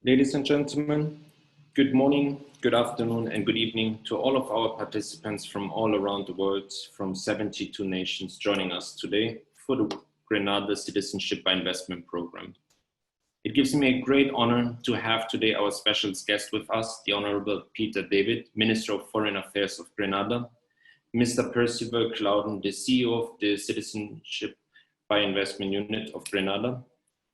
Ladies and gentlemen, good morning, good afternoon, and good evening to all of our participants from all around the world, from 72 nations joining us today for the Grenada Citizenship by Investment Program. It gives me a great honor to have today our special guest with us, the Honorable Peter David, Minister of Foreign Affairs of Grenada, Mr. Percival Clouden, the CEO of the Citizenship by Investment Unit of Grenada,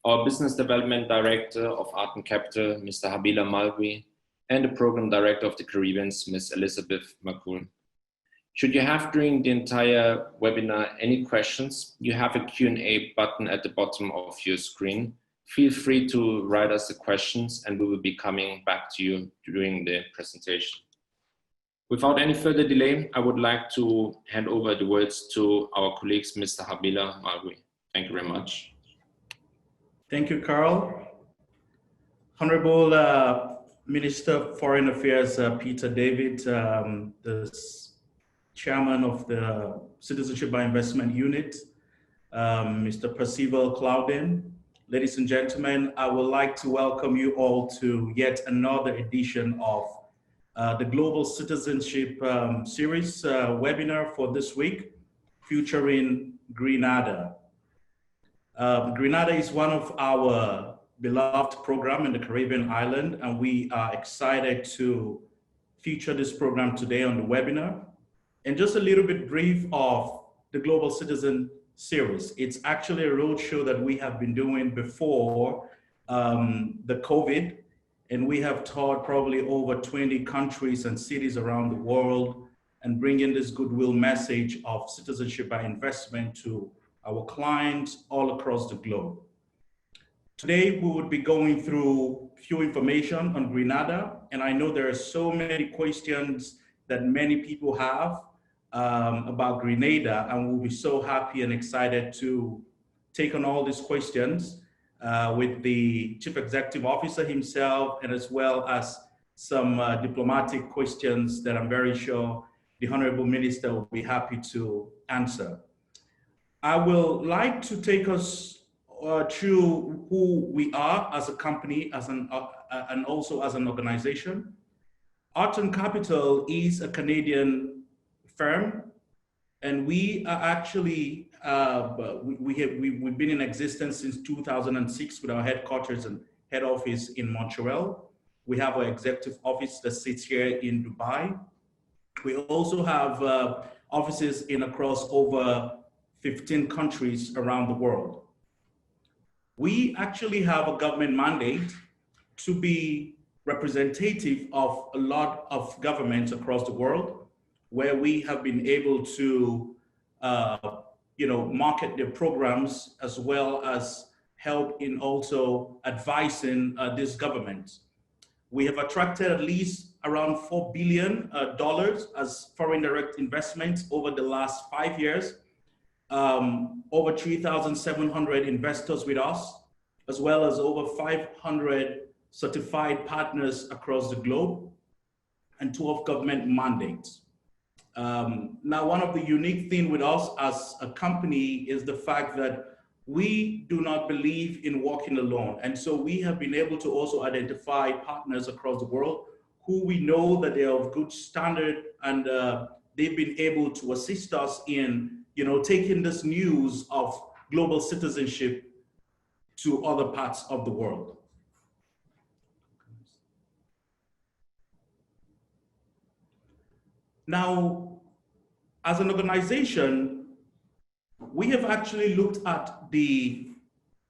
our Business Development Director of Arton Capital, Mr. Habila Malgwi, and the Program Director of the Caribbeans, Ms. Elizabeth Makhoul. Should you have during the entire webinar any questions, you have a Q&A button at the bottom of your screen. Feel free to write us the questions and we will be coming back to you during the presentation. Without any further delay, I would like to hand over the words to our colleagues, Mr. Habila Malgwi. Thank you very much. Thank you, Carl. Honorable Minister of Foreign Affairs, Peter David, the Chairman of the Citizenship by Investment Unit, Mr. Percival Clouden. Ladies and gentlemen, I would like to welcome you all to yet another edition of the Global Citizenship Series webinar for this week, featuring Grenada. Grenada is one of our beloved programs in the Caribbean island, and we are excited to feature this program today on the webinar. And just a little bit brief of the Global Citizen Series. It's actually a roadshow that we have been doing before the COVID, and we have toured probably over 20 countries and cities around the world and bringing this goodwill message of citizenship by investment to our clients all across the globe. Today, we would be going through few information on Grenada, and I know there are so many questions that many people have about Grenada, and we'll be so happy and excited to take on all these questions with the Chief Executive Officer himself, and as well as some diplomatic questions that I'm very sure the Honorable Minister will be happy to answer. I will like to take us through who we are as a company, and also as an organization. Arton Capital is a Canadian firm, and we are actually, we've been in existence since 2006 with our headquarters and head office in Montreal. We have our executive office that sits here in Dubai. We also have offices in across over 15 countries around the world. We actually have a government mandate to be representative of a lot of governments across the world, where we have been able to market their programs, as well as help in also advising these governments. We have attracted at least around $4 billion as foreign direct investments over the last 5 years. Over 3,700 investors with us, as well as over 500 certified partners across the globe, and 12 government mandates. Now, one of the unique things with us as a company is the fact that we do not believe in working alone. And so we have been able to also identify partners across the world who we know that they are of good standard, and they've been able to assist us in taking this news of global citizenship to other parts of the world. Now, as an organization, we have actually looked at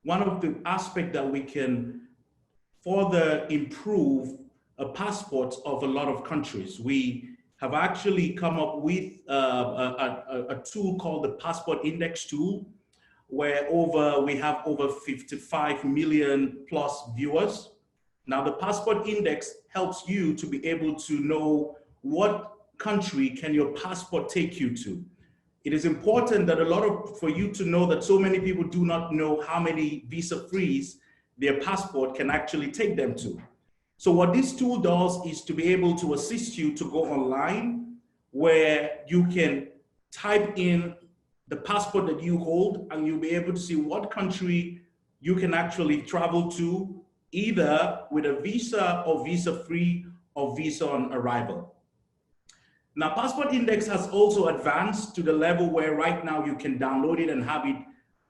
one of the aspects that we can further improve a passport of a lot of countries. We have actually come up with a tool called the Passport Index tool, where we have over 55 million plus viewers. Now, the Passport Index helps you to be able to know what country can your passport take you to. It is important that for you to know that so many people do not know how many visa-frees their passport can actually take them to. So what this tool does is to be able to assist you to go online, where you can type in the passport that you hold, and you'll be able to see what country you can actually travel to either with a visa or visa-free or visa on arrival. Now, Passport Index has also advanced to the level where right now you can download it and have it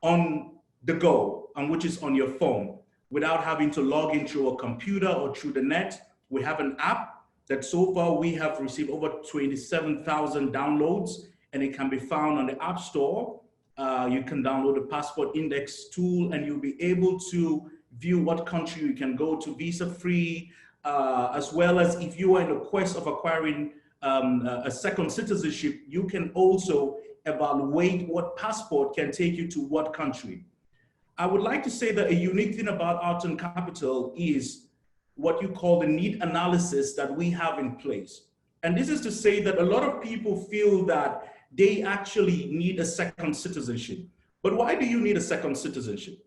on the go, and which is on your phone, without having to log in through a computer or through the net. We have an app that so far we have received over 27,000 downloads, and it can be found on the App Store. You can download the Passport Index tool, and you'll be able to view what country you can go to visa-free, as well as if you are in the quest of acquiring a second citizenship, you can also evaluate what passport can take you to what country. I would like to say that a unique thing about Arton Capital is what you call the need analysis that we have in place. And this is to say that a lot of people feel that they actually need a second citizenship. But why do you need a second citizenship?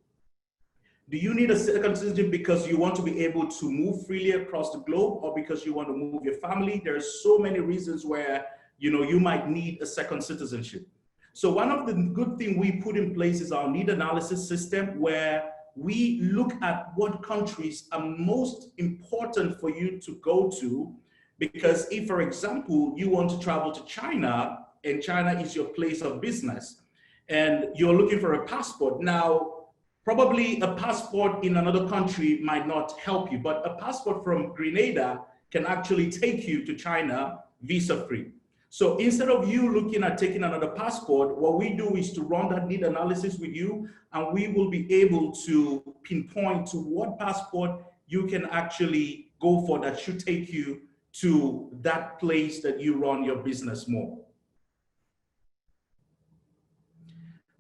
Do you need a second citizenship because you want to be able to move freely across the globe, or because you want to move your family? There are so many reasons where you might need a second citizenship. So one of the good things we put in place is our need analysis system, where we look at what countries are most important for you to go to. Because if, for example, you want to travel to China, and China is your place of business, and you're looking for a passport, now, probably a passport in another country might not help you, but a passport from Grenada can actually take you to China visa-free. So instead of you looking at taking another passport, what we do is to run that need analysis with you, and we will be able to pinpoint to what passport you can actually go for that should take you to that place that you run your business more.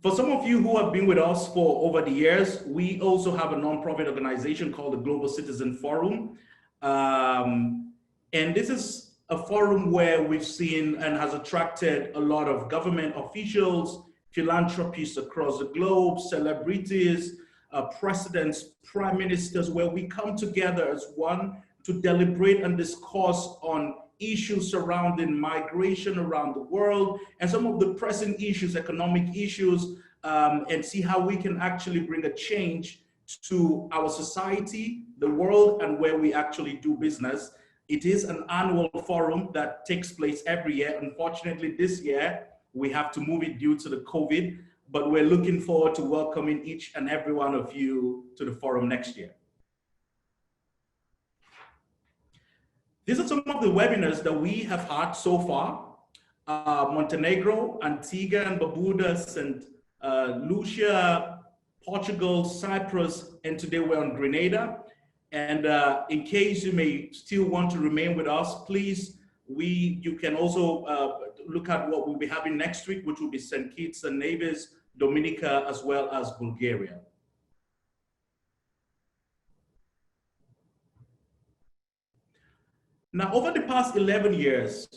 For some of you who have been with us for over the years, we also have a nonprofit organization called the Global Citizen Forum. And this is a forum where we've seen and has attracted a lot of government officials, philanthropists across the globe, celebrities, presidents, prime ministers, where we come together as one to deliberate and discuss on issues surrounding migration around the world and some of the pressing issues, economic issues, and see how we can actually bring a change to our society, the world, and where we actually do business. It is an annual forum that takes place every year. Unfortunately, this year, we have to move it due to the COVID, but we're looking forward to welcoming each and every one of you to the forum next year. These are some of the webinars that we have had so far. Montenegro, Antigua and Barbuda, St. Lucia, Portugal, Cyprus, and today we're on Grenada. And in case you may still want to remain with us, please, you can also look at what we'll be having next week, which will be St. Kitts and Nevis, Dominica, as well as Bulgaria. Now, over the past 11 years,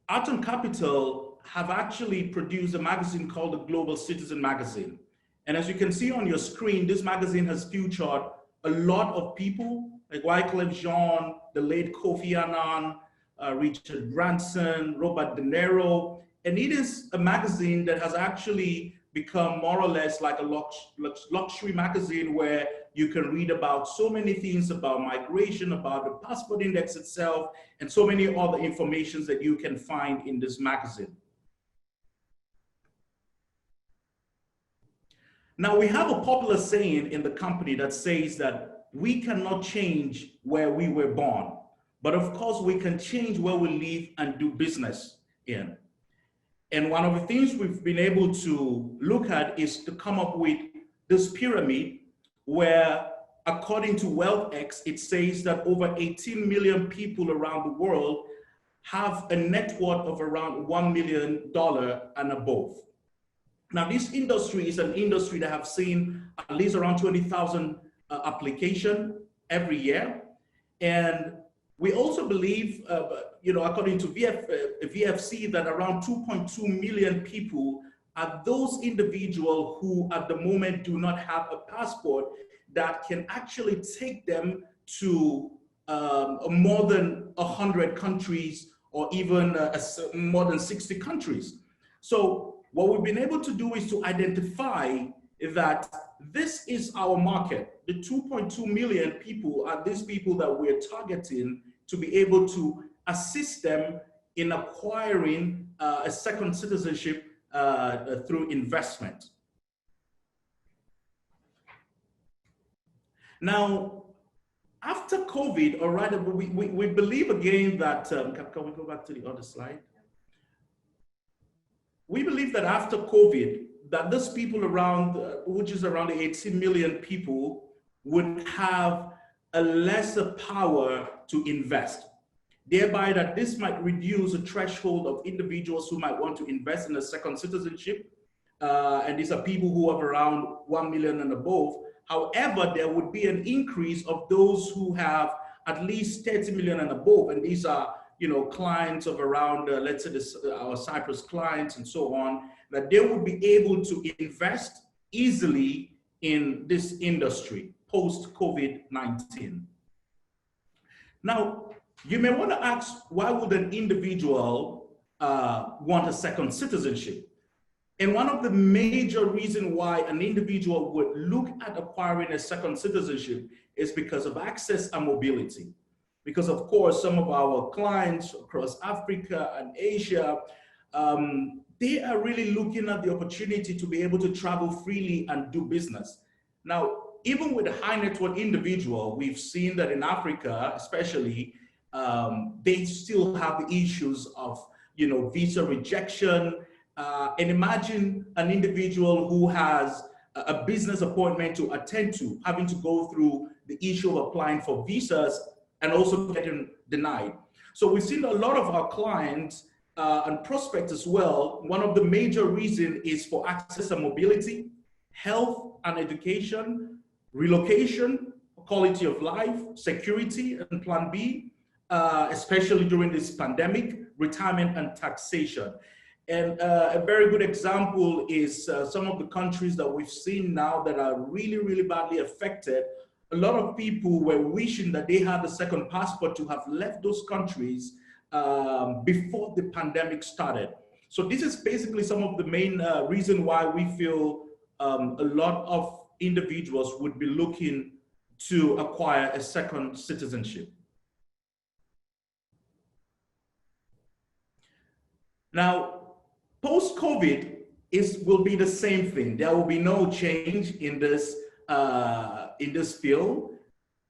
Arton Capital have actually produced a magazine called the Global Citizen Magazine. And as you can see on your screen, this magazine has featured a lot of people like Wycliffe Jean, the late Kofi Annan, Richard Branson, Robert De Niro. And it is a magazine that has actually become more or less like a luxury magazine where you can read about so many things about migration, about the Passport Index itself, and so many other informations that you can find in this magazine. Now, we have a popular saying in the company that says that we cannot change where we were born, but of course we can change where we live and do business in. And one of the things we've been able to look at is to come up with this pyramid where, according to WealthX, it says that over 18 million people around the world have a net worth of around $1 million and above. Now, this industry is an industry that have seen at least around 20,000 applications every year. And we also believe, according to VFC, that around 2.2 million people are those individuals who at the moment do not have a passport that can actually take them to more than 100 countries or even more than 60 countries. So what we've been able to do is to identify that this is our market. The 2.2 million people are these people that we're targeting to be able to assist them in acquiring a second citizenship through investment. Now, after COVID, all right, we believe again that, can we go back to the other slide? We believe that after COVID, that those people around, which is around 18 million people, would have a lesser power to invest, thereby that this might reduce the threshold of individuals who might want to invest in a second citizenship. And these are people who have around 1 million and above. However, there would be an increase of those who have at least 30 million and above. And these are, clients of around, let's say our Cyprus clients and so on, that they would be able to invest easily in this industry post-COVID-19. Now, you may want to ask, why would an individual want a second citizenship? And one of the major reasons why an individual would look at acquiring a second citizenship is because of access and mobility. Because of course, some of our clients across Africa and Asia, they are really looking at the opportunity to be able to travel freely and do business. Now, even with a high net worth individual, we've seen that in Africa, especially, they still have the issues of, visa rejection. And imagine an individual who has a business appointment to attend to, having to go through the issue of applying for visas and also getting denied. So we've seen a lot of our clients and prospects as well. One of the major reasons is for access and mobility, health and education, relocation, quality of life, security, and plan B, especially during this pandemic, retirement and taxation. And a very good example is some of the countries that we've seen now that are really, really badly affected. A lot of people were wishing that they had a second passport to have left those countries before the pandemic started. So this is basically some of the main reason why we feel a lot of individuals would be looking to acquire a second citizenship. Now, post-COVID will be the same thing. There will be no change in this field.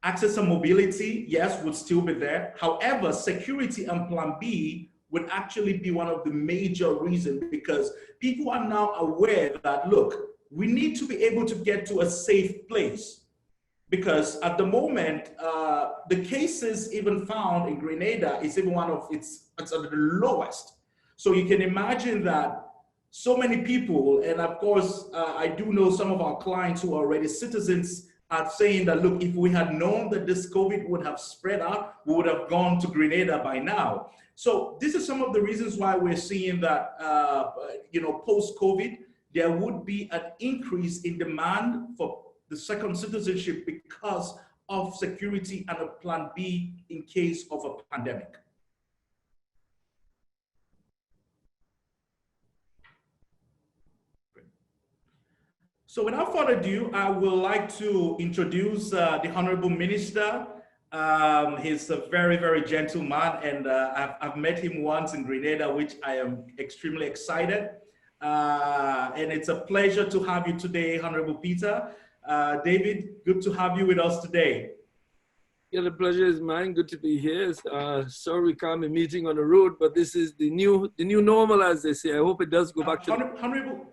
Access and mobility, yes, would still be there. However, security and plan B would actually be one of the major reasons, because people are now aware that, look, we need to be able to get to a safe place. Because at the moment, the cases even found in Grenada is even it's at the lowest. So you can imagine that so many people, and of course, I do know some of our clients who are already citizens are saying that, look, if we had known that this COVID would have spread out, we would have gone to Grenada by now. So this is some of the reasons why we're seeing that, post-COVID, there would be an increase in demand for the second citizenship because of security and a plan B in case of a pandemic. So without further ado, I would like to introduce the Honorable Minister. He's a very, very gentle man, and I've met him once in Grenada, which I am extremely excited. And it's a pleasure to have you today, Honorable Peter. David, good to have you with us today. Yeah, the pleasure is mine. Good to be here. Sorry we can't be meeting on the road, but this is the new normal, as they say. I hope it does go back to Honorable.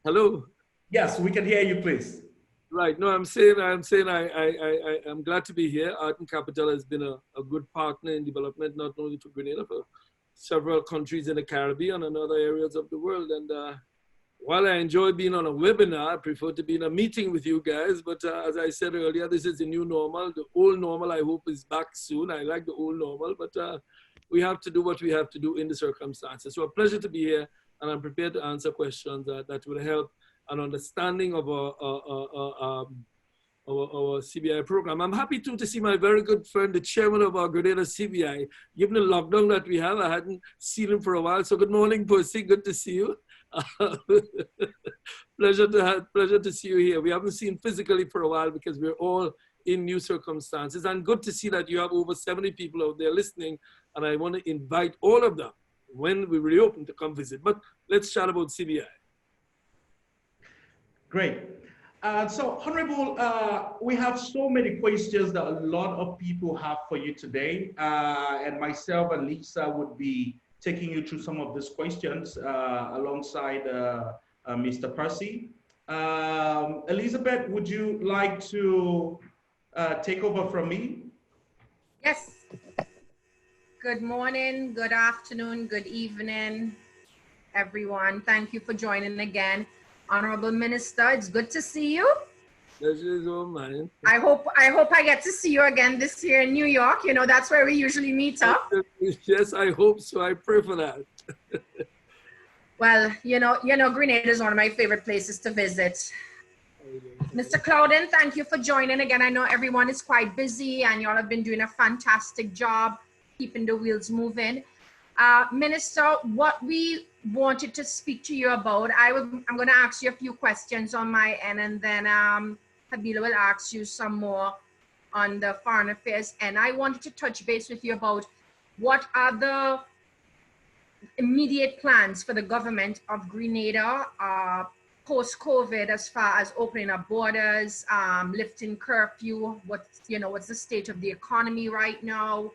Hello. Yes, we can hear you, please. Right. No, I'm saying I'm glad to be here. Arton Capital has been a good partner in development, not only for Grenada, but several countries in the Caribbean and other areas of the world. And while I enjoy being on a webinar, I prefer to be in a meeting with you guys. But as I said earlier, this is the new normal. The old normal, I hope, is back soon. I like the old normal, but we have to do what we have to do in the circumstances. So a pleasure to be here, and I'm prepared to answer questions that will help an understanding of our CBI program. I'm happy to see my very good friend, the chairman of our Grenada CBI. Given the lockdown that we have, I hadn't seen him for a while. So good morning, Percy. Good to see you. Pleasure to see you here. We haven't seen physically for a while because we're all in new circumstances. And good to see that you have over 70 people out there listening. And I want to invite all of them when we reopen to come visit. But let's chat about CBI. Great. So, Honorable, we have so many questions that a lot of people have for you today. And myself and Lisa would be taking you through some of these questions alongside Mr. Percy. Elizabeth, would you like to take over from me? Yes. Good morning, good afternoon, good evening, everyone. Thank you for joining again. Honorable Minister, it's good to see you. Pleasure is all mine. I hope I get to see you again this year in New York. You know, that's where we usually meet up. Yes, I hope so. I pray for that. Well, you know, Grenada is one of my favorite places to visit. Mr. Clouden, thank you for joining again. I know everyone is quite busy and y'all have been doing a fantastic job keeping the wheels moving. Minister, what we wanted to speak to you about, I'm going to ask you a few questions on my end, and then Habila will ask you some more on the foreign affairs. And I wanted to touch base with you about what are the immediate plans for the government of Grenada post-COVID, as far as opening up borders, lifting curfew. What's the state of the economy right now?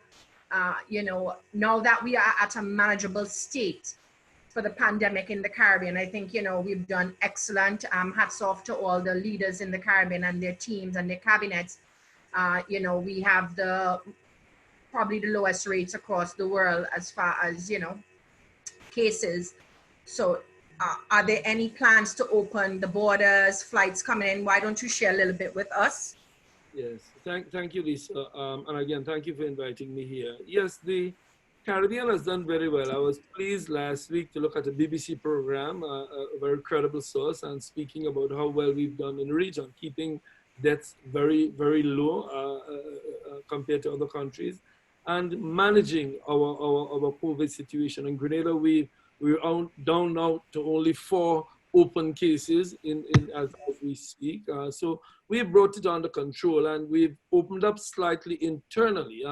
Now that we are at a manageable state for the pandemic in the Caribbean, I think, we've done excellent. Hats off to all the leaders in the Caribbean and their teams and their cabinets. We have probably the lowest rates across the world as far as, cases. So are there any plans to open the borders, flights coming in? Why don't you share a little bit with us? Yes, thank you, Lisa. And again, thank you for inviting me here. Yes, the Caribbean has done very well. I was pleased last week to look at a BBC program, a very credible source, and speaking about how well we've done in the region, keeping deaths very, very low compared to other countries, and managing our COVID situation. In Grenada, we're down now to only 4 open cases as we speak. So we brought it under control, and we've opened up slightly internally.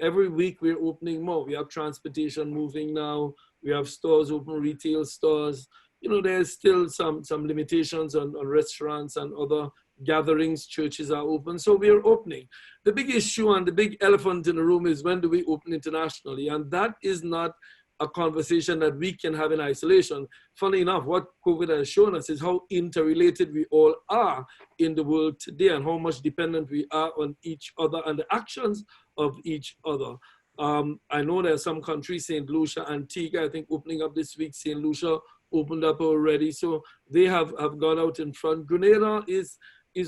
Every week we're opening more. We have transportation moving now. We have stores open, retail stores. There's still some limitations on restaurants and other gatherings. Churches are open, so we are opening. The big issue and the big elephant in the room is, when do we open internationally? And that is not a conversation that we can have in isolation. Funny enough, what COVID has shown us is how interrelated we all are in the world today, and how much dependent we are on each other and the actions of each other. I know there are some countries, St. Lucia, Antigua, I think opening up this week. St. Lucia opened up already, so they have gone out in front. Grenada is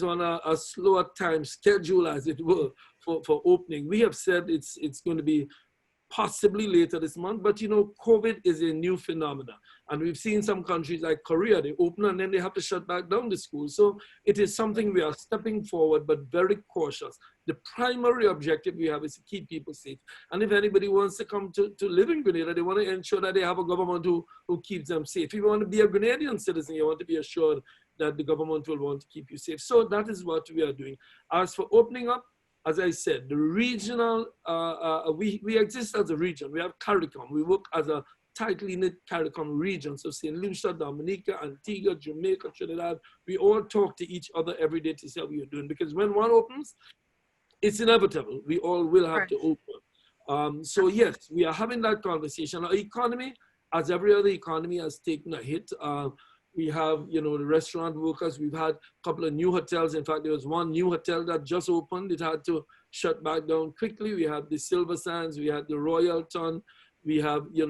on a slower time schedule, as it were, for opening. We have said it's going to be possibly later this month, but COVID is a new phenomenon. And we've seen some countries like Korea, they open and then they have to shut back down the schools. So it is something we are stepping forward, but very cautious. The primary objective we have is to keep people safe. And if anybody wants to come to live in Grenada, they want to ensure that they have a government who keeps them safe. If you want to be a Grenadian citizen, you want to be assured that the government will want to keep you safe. So that is what we are doing. As for opening up, as I said, the regional, we exist as a region. We have CARICOM. We work as a tightly knit CARICOM region. So St. Lucia, Dominica, Antigua, Jamaica, Trinidad, we all talk to each other every day to see how we are doing. Because when one opens, it's inevitable. We all will have to open. So yes, we are having that conversation. Our economy, as every other economy, has taken a hit. We have, the restaurant workers. We've had a couple of new hotels. In fact, there was one new hotel that just opened. It had to shut back down quickly. We had the Silver Sands. We had the Royalton. We have, the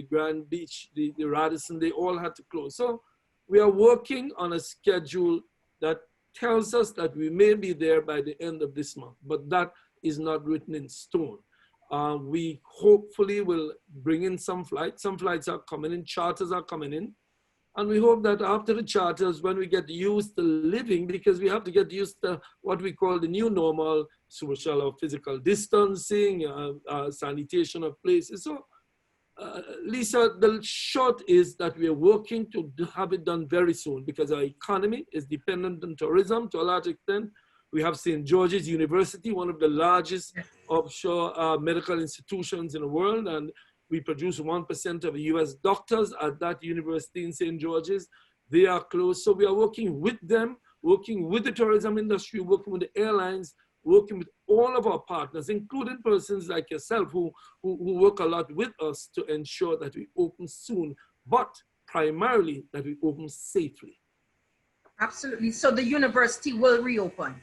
Grand Beach, the Radisson. They all had to close. So we are working on a schedule that tells us that we may be there by the end of this month, but that is not written in stone. We hopefully will bring in some flights. Some flights are coming in, charters are coming in. And we hope that after the charters, when we get used to living, because we have to get used to what we call the new normal, social or physical distancing, sanitation of places. So Lisa, the short is that we are working to have it done very soon because our economy is dependent on tourism to a large extent. We have St. George's University, one of the largest offshore medical institutions in the world, and we produce 1% of the US doctors at that university in St. George's. They are closed, so we are working with them, working with the tourism industry, working with the airlines, working with all of our partners, including persons like yourself who work a lot with us to ensure that we open soon, but primarily that we open safely. Absolutely. So the university will reopen?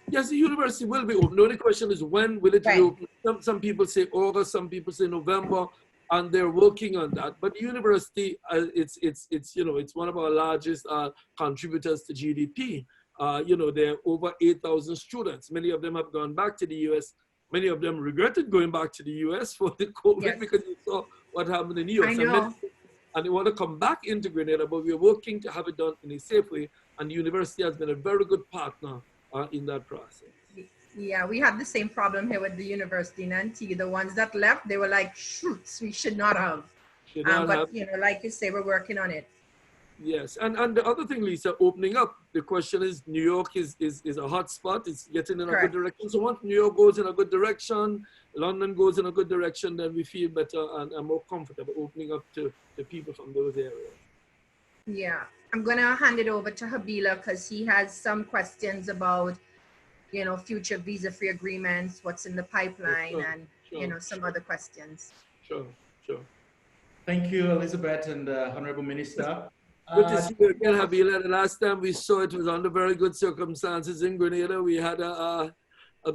Yes, the university will be open. The only question is when will it reopen? Some people say August, some people say November, and they're working on that. But the university, it's one of our largest contributors to GDP. There are over 8,000 students. Many of them have gone back to the US. Many of them regretted going back to the US for the COVID because they saw what happened in the US. I know. And they want to come back into Grenada, but we're working to have it done in a safe way. And the university has been a very good partner in that process. Yeah, we have the same problem here with the university in Antigua. The ones that left, they were like, shoots, we should not have. But like you say, we're working on it. Yes, and the other thing, Lisa, opening up, the question is New York is a hot spot. It's getting in a good direction. So once New York goes in a good direction, London goes in a good direction, then we feel better and more comfortable opening up to people from those areas. Yeah. I'm going to hand it over to Habila because he has some questions about, future visa-free agreements, what's in the pipeline, and some other questions. Sure. Thank you, Elizabeth and Honorable Minister. Good to see you again, Habila. The last time we saw it was under very good circumstances in Grenada. We had a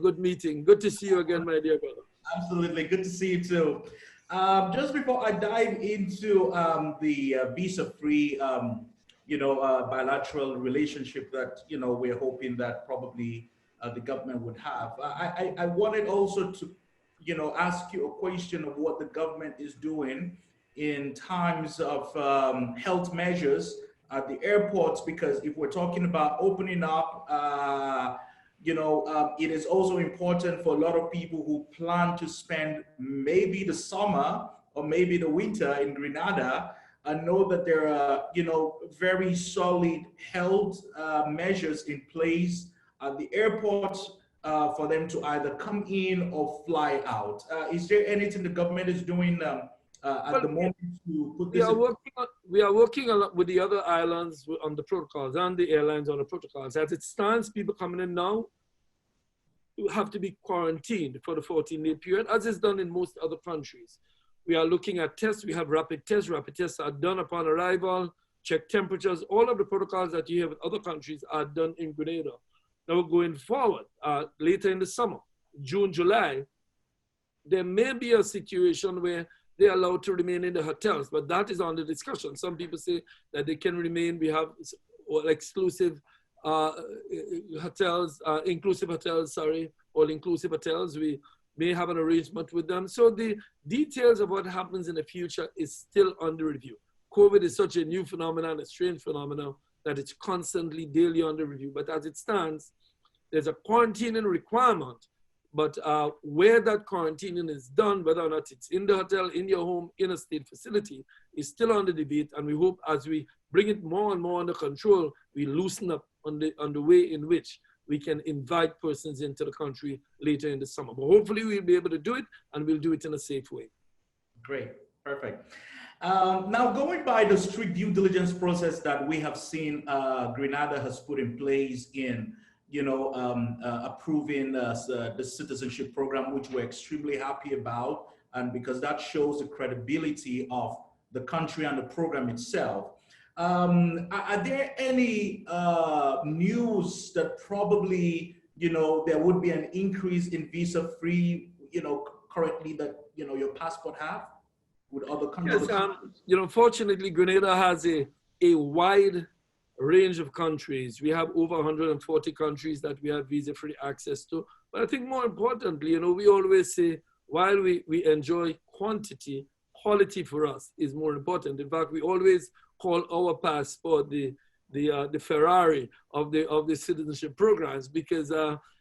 good meeting. Good to see you again, my dear brother. Absolutely. Good to see you too. Just before I dive into the visa-free, bilateral relationship that, we're hoping that probably the government would have, I wanted also to, ask you a question of what the government is doing in times of health measures at the airports, because if we're talking about opening up, it is also important for a lot of people who plan to spend maybe the summer or maybe the winter in Grenada and know that there are, very solid health measures in place at the airports for them to either come in or fly out. Is there anything the government is doing at the moment to put this? We are working a lot with the other islands on the protocols and the airlines on the protocols. As it stands, people coming in now have to be quarantined for the 14-day period, as is done in most other countries. We are looking at tests. We have rapid tests. Rapid tests are done upon arrival, check temperatures. All of the protocols that you have in other countries are done in Grenada. Now, going forward, later in the summer, June, July, there may be a situation where they're allowed to remain in the hotels, but that is under discussion. Some people say that they can remain. We have exclusive hotels, all-inclusive hotels. We may have an arrangement with them. So the details of what happens in the future is still under review. COVID is such a new phenomenon, a strange phenomenon, that it's constantly, daily under review. But as it stands, there's a quarantining requirement. But where that quarantining is done, whether or not it's in the hotel, in your home, in a state facility, is still under debate. And we hope as we bring it more and more under control, we loosen up on the way in which we can invite persons into the country later in the summer. But hopefully we'll be able to do it, and we'll do it in a safe way. Great, perfect. Now, going by the strict due diligence process that we have seen Grenada has put in place in approving the citizenship program, which we're extremely happy about, and because that shows the credibility of the country and the program itself. Are there any news that probably, there would be an increase in visa-free, currently that, your passport have with other countries? Yes, fortunately, Grenada has a wide range of countries. We have over 140 countries that we have visa-free access to. But I think more importantly, we always say, while we enjoy quantity, quality for us is more important. In fact, we always call our passport the Ferrari of the citizenship programs, because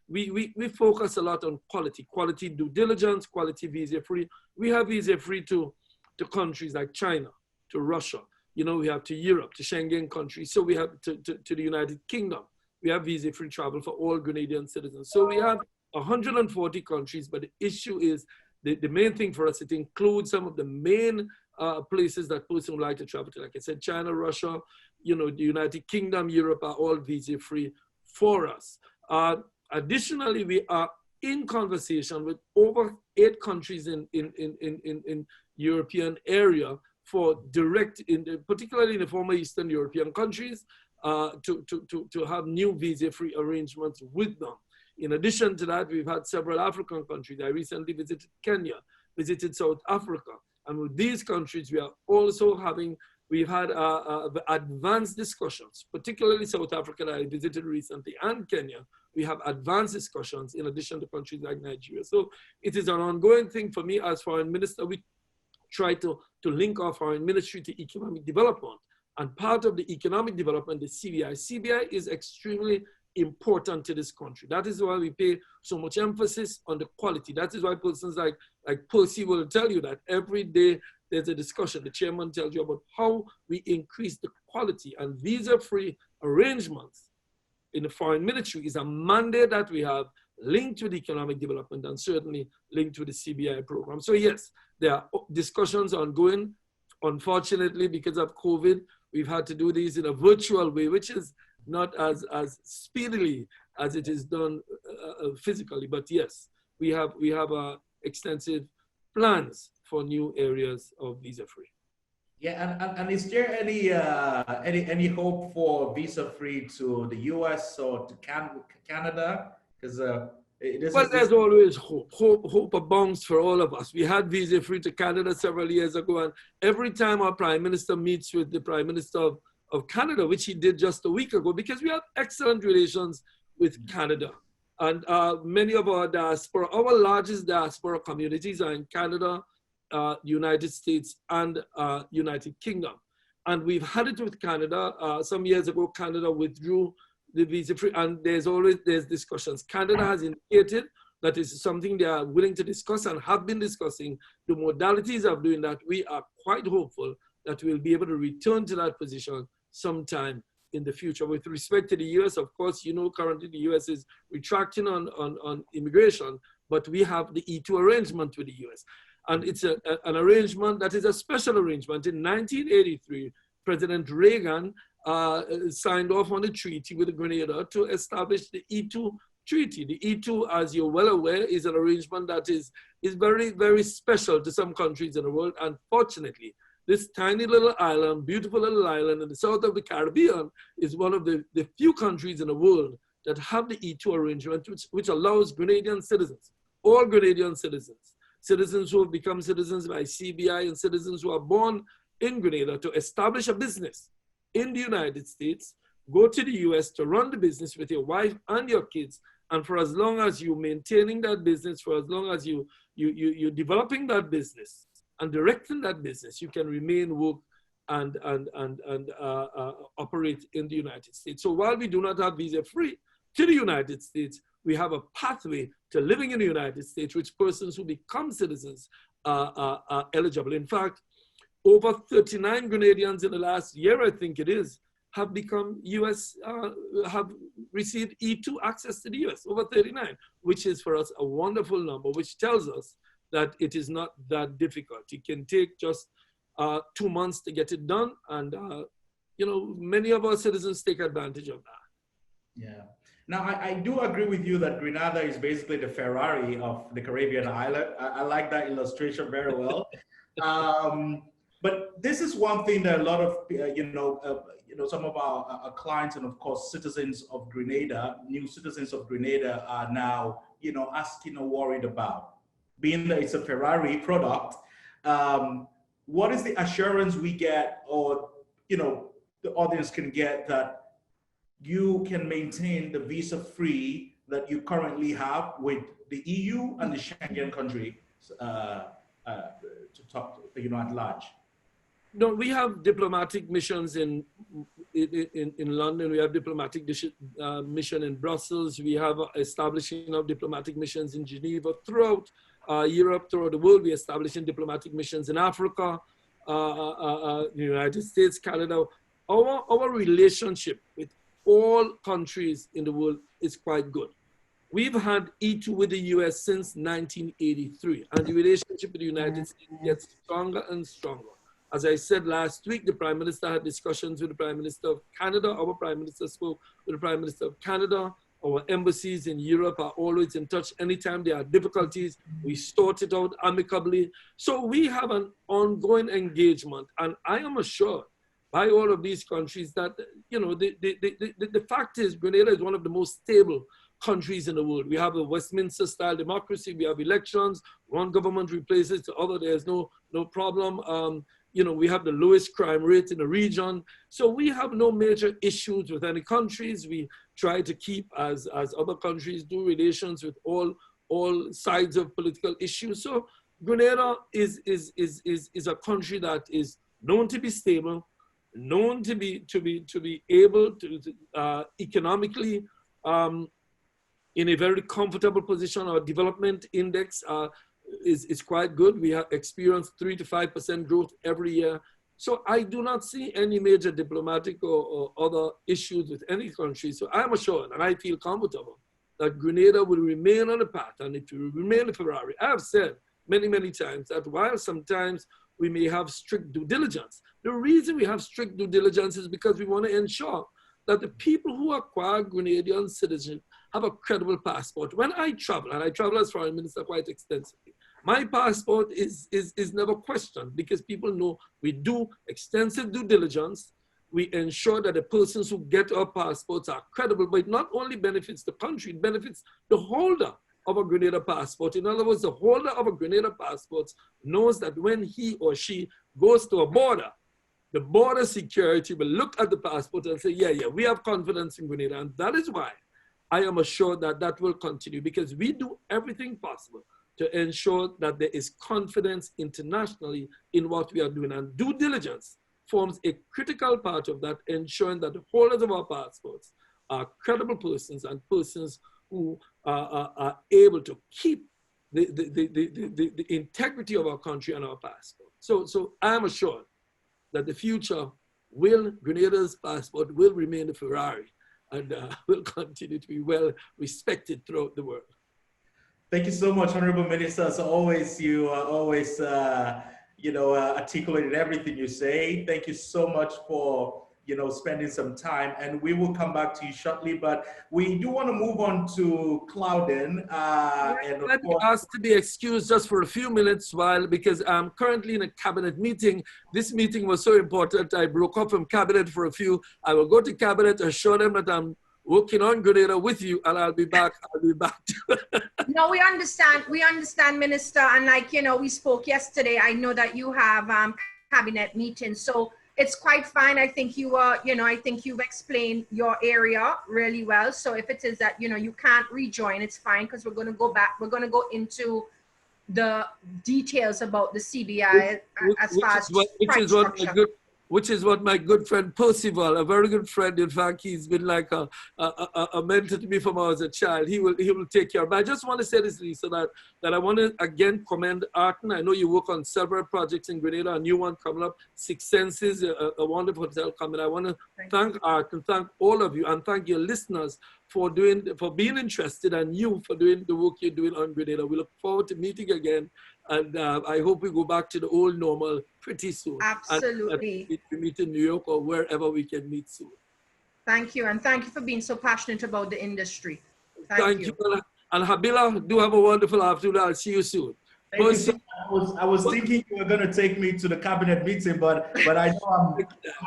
we focus a lot on quality due diligence, quality visa-free. We have visa-free to to countries like China, to Russia. You know, we have to Europe, to Schengen countries. So we have to the United Kingdom. We have visa-free travel for all Grenadian citizens. So we have 140 countries, but the issue is, the main thing for us, it includes some of the main places that persons would like to travel to. Like I said, China, Russia, you know, the United Kingdom, Europe are all visa-free for us. Additionally, we are in conversation with over 8 countries in European area for direct, particularly in the former Eastern European countries, to have new visa-free arrangements with them. In addition to that, we've had several African countries. I recently visited Kenya, visited South Africa. And with these countries, we are also we've had advanced discussions, particularly South Africa that I visited recently, and Kenya. We have advanced discussions in addition to countries like Nigeria. So it is an ongoing thing for me as foreign minister. We try to link our foreign ministry to economic development. And part of the economic development is CBI. CBI is extremely important to this country. That is why we pay so much emphasis on the quality. That is why persons like Percival will tell you that every day there's a discussion. The chairman tells you about how we increase the quality, and visa-free arrangements in the foreign ministry is a mandate that we have linked with economic development and certainly linked with the CBI program. So yes, there are discussions ongoing. Unfortunately, because of COVID, we've had to do these in a virtual way, which is not as speedily as it is done physically. But yes, we have extensive plans for new areas of visa-free. Yeah, and is there any hope for visa-free to the US or to Canada? Because well, there's always hope. Hope abounds for all of us. We had visa-free to Canada several years ago, and every time our Prime Minister meets with the Prime Minister of Canada, which he did just a week ago, because we have excellent relations with Canada. And many of our diaspora, our largest diaspora communities are in Canada, United States, and United Kingdom. And we've had it with Canada. Some years ago, Canada withdrew the visa-free, and there's discussions. Canada has indicated that is something they are willing to discuss and have been discussing the modalities of doing that. We are quite hopeful that we'll be able to return to that position sometime in the future. With respect to the US, of course, you know, currently the US is retracting on immigration, but we have the E2 arrangement with the US. And it's an arrangement that is a special arrangement. In 1983, President Reagan signed off on a treaty with Grenada to establish the E2 treaty. The E2, as you're well aware, is an arrangement that is very, very special to some countries in the world. Unfortunately, this tiny little island, beautiful little island in the south of the Caribbean, is one of the few countries in the world that have the E2 arrangement, which allows Grenadian citizens, all Grenadian citizens, citizens who have become citizens by CBI and citizens who are born in Grenada, to establish a business in the United States, go to the US to run the business with your wife and your kids. And for as long as you're maintaining that business, for as long as you're developing that business and directing that business, you can remain, work, and operate in the United States. So while we do not have visa-free to the United States, we have a pathway to living in the United States, which persons who become citizens are eligible. In fact, over 39 Grenadians in the last year, I think it is, have become have received E2 access to the US, over 39, which is for us a wonderful number, which tells us that it is not that difficult. It can take just 2 months to get it done. And, you know, many of our citizens take advantage of that. Yeah. Now, I do agree with you that Grenada is basically the Ferrari of the Caribbean island. I like that illustration very well. But this is one thing that a lot of, some of our clients and of course, citizens of Grenada, new citizens of Grenada are now, asking or worried about. Being that it's a Ferrari product, what is the assurance we get, or, the audience can get, that you can maintain the visa-free that you currently have with the EU and the Schengen country to talk, at large? No, we have diplomatic missions in London. We have diplomatic mission in Brussels. We have establishing of diplomatic missions in Geneva throughout Europe, throughout the world. We're establishing diplomatic missions in Africa, the United States, Canada. Our relationship with all countries in the world is quite good. We've had E2 with the US since 1983, and the relationship with the United States gets stronger and stronger. As I said last week, the Prime Minister had discussions with the Prime Minister of Canada. Our Prime Minister spoke with the Prime Minister of Canada. Our embassies in Europe are always in touch. Anytime there are difficulties, we sort it out amicably. So we have an ongoing engagement, and I am assured by all of these countries that, you know, the fact is Grenada is one of the most stable countries in the world. We have a Westminster-style democracy. We have elections. One government replaces the other. There's no problem. You know, we have the lowest crime rate in the region. So we have no major issues with any countries. We try to keep, as other countries do, relations with all sides of political issues. So Grenada is a country that is known to be stable, known to be able to economically in a very comfortable position. Our development index is quite good. We have experienced 3 to 5% growth every year. So I do not see any major diplomatic or other issues with any country. So I'm assured and I feel comfortable that Grenada will remain on the path and it will remain a Ferrari. I have said many, many times that while sometimes we may have strict due diligence, the reason we have strict due diligence is because we want to ensure that the people who acquire Grenadian citizenship have a credible passport. When I travel, and I travel as foreign minister quite extensively, my passport is never questioned because people know we do extensive due diligence. We ensure that the persons who get our passports are credible, but it not only benefits the country, it benefits the holder of a Grenada passport. In other words, the holder of a Grenada passport knows that when he or she goes to a border, the border security will look at the passport and say, yeah, we have confidence in Grenada. And that is why I am assured that that will continue, because we do everything possible to ensure that there is confidence internationally in what we are doing. And due diligence forms a critical part of that, ensuring that the holders of our passports are credible persons and persons who are able to keep the integrity of our country and our passport. So I am assured that the future Grenada's passport will remain a Ferrari and will continue to be well respected throughout the world. Thank you so much, Honorable Minister. As always, you always, articulated everything you say. Thank you so much for, spending some time, and we will come back to you shortly, but we do want to move on to Clouden. Let me ask to be excused just for a few minutes because I'm currently in a cabinet meeting. This meeting was so important, I broke up from cabinet for a few. I will go to cabinet, assure them that I'm working on Grenada with you, and I'll be back. No, we understand, Minister, and we spoke yesterday. I know that you have cabinet meetings, so it's quite fine. I think you I think you've explained your area really well. So if it is that, you can't rejoin, it's fine, because we're going to go back. We're going to go into the details about the CBI which is what my good friend Percival, a very good friend, in fact, he's been like a mentor to me from when I was a child. He will take care of. But I just want to say this, Lisa, that I want to again commend Arton. I know you work on several projects in Grenada, a new one coming up, Six Senses, a wonderful hotel coming. I want to thank Arton, thank all of you, and thank your listeners for being interested, and you for doing the work you're doing on Grenada. We look forward to meeting again. And I hope we go back to the old normal pretty soon. Absolutely. And we meet in New York or wherever we can meet soon. Thank you. And thank you for being so passionate about the industry. Thank you. And Habila, do have a wonderful afternoon. I'll see you soon. Thank you so much. I was thinking you were going to take me to the cabinet meeting, but I know I'm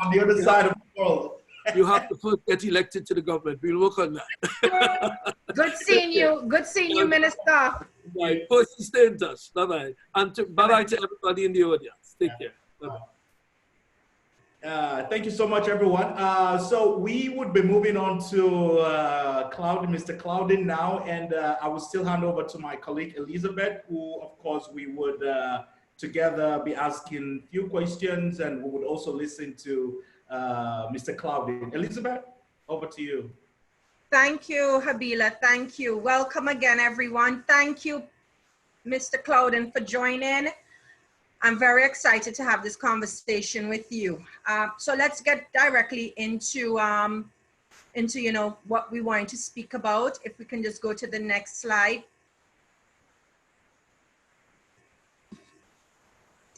on the other side of the world. You have to first get elected to the government. We'll work on that. Good seeing you. Good seeing you, Minister. Right. First, stay in touch. Bye-bye. And bye-bye to everybody in the audience. Take care. Bye-bye. Thank you so much, everyone. So we would be moving on to Clouden, Mr. Clouden now, and I will still hand over to my colleague Elizabeth, who, of course, we would together be asking a few questions, and we would also listen to Mr. Clouden. Elizabeth, over to you. Thank you, Habila. Thank you. Welcome again, everyone. Thank you, Mr. Clouden, for joining. I'm very excited to have this conversation with you. So let's get directly into what we want to speak about. If we can just go to the next slide.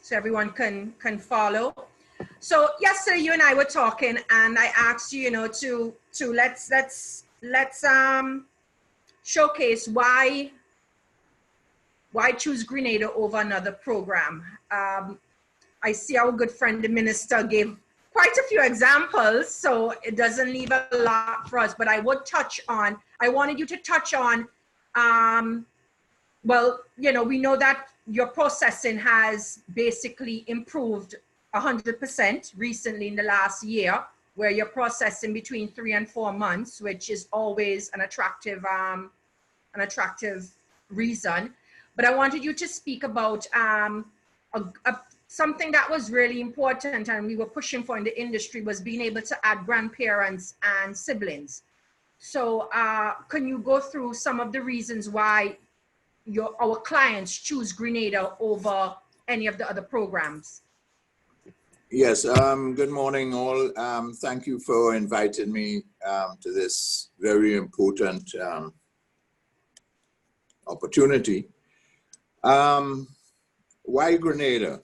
So everyone can follow. So yesterday you and I were talking, and I asked you, to let's showcase why choose Grenada over another program. I see our good friend the minister gave quite a few examples, so it doesn't leave a lot for us. But I wanted you to touch on. Well, we know that your processing has basically improved 100% recently in the last year, where you're processing between 3 and 4 months, which is always an attractive reason. But I wanted you to speak about something that was really important and we were pushing for in the industry, was being able to add grandparents and siblings. So can you go through some of the reasons why our clients choose Grenada over any of the other programs? Yes, good morning all. Thank you for inviting me to this very important opportunity. Why Grenada?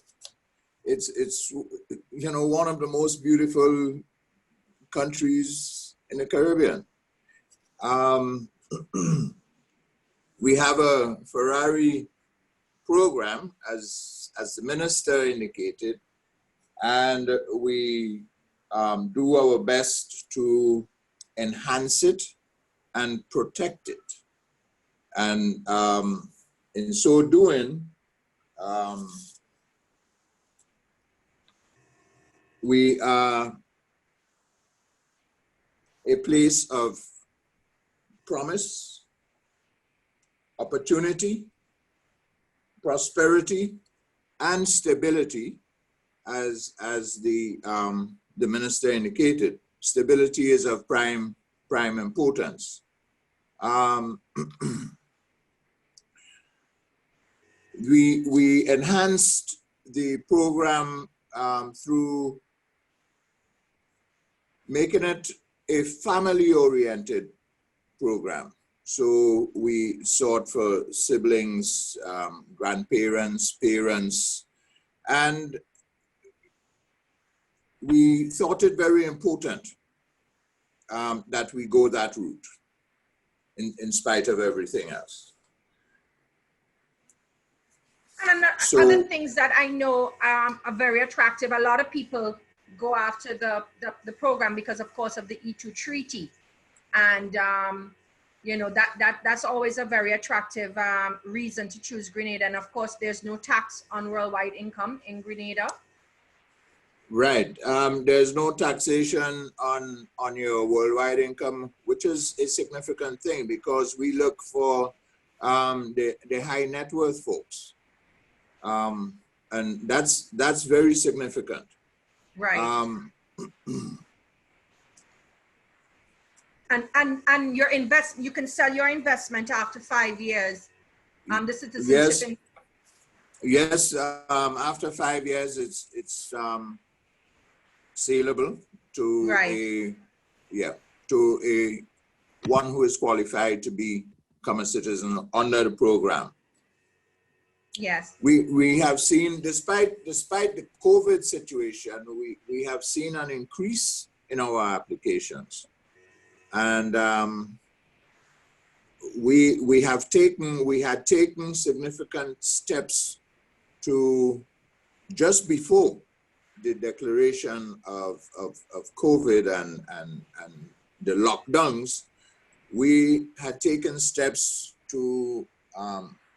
It's one of the most beautiful countries in the Caribbean. We have a Ferrari program, as the minister indicated, and we do our best to enhance it and protect it. And in so doing, we are a place of promise, opportunity, prosperity, and stability, as the minister indicated. Stability is of prime importance. We enhanced the program through making it a family-oriented program. So we sought for siblings, grandparents, parents, and we thought it very important that we go that route in spite of everything else. And other things that I know are very attractive. A lot of people go after the program because, of course, of the E2 treaty. And, that's always a very attractive reason to choose Grenada. And, of course, there's no tax on worldwide income in Grenada. Right. There's no taxation on your worldwide income, which is a significant thing because we look for the high net worth folks. And that's very significant. Right. And your you can sell your investment after 5 years. The citizenship. Yes. After 5 years, it's saleable to a one who is qualified to become a citizen under the program. Yes. We have seen, despite the COVID situation, we have seen an increase in our applications. And we had taken significant steps to, just before the declaration of COVID and the lockdowns, we had taken steps to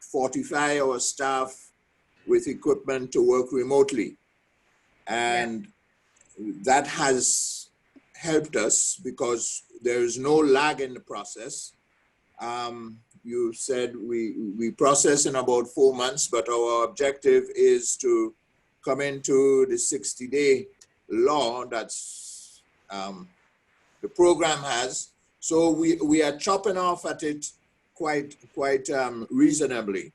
fortify our staff with equipment to work remotely. And that has helped us because there is no lag in the process. You said we process in about 4 months, but our objective is to come into the 60-day law that's the program has. So we are chopping off at it quite reasonably.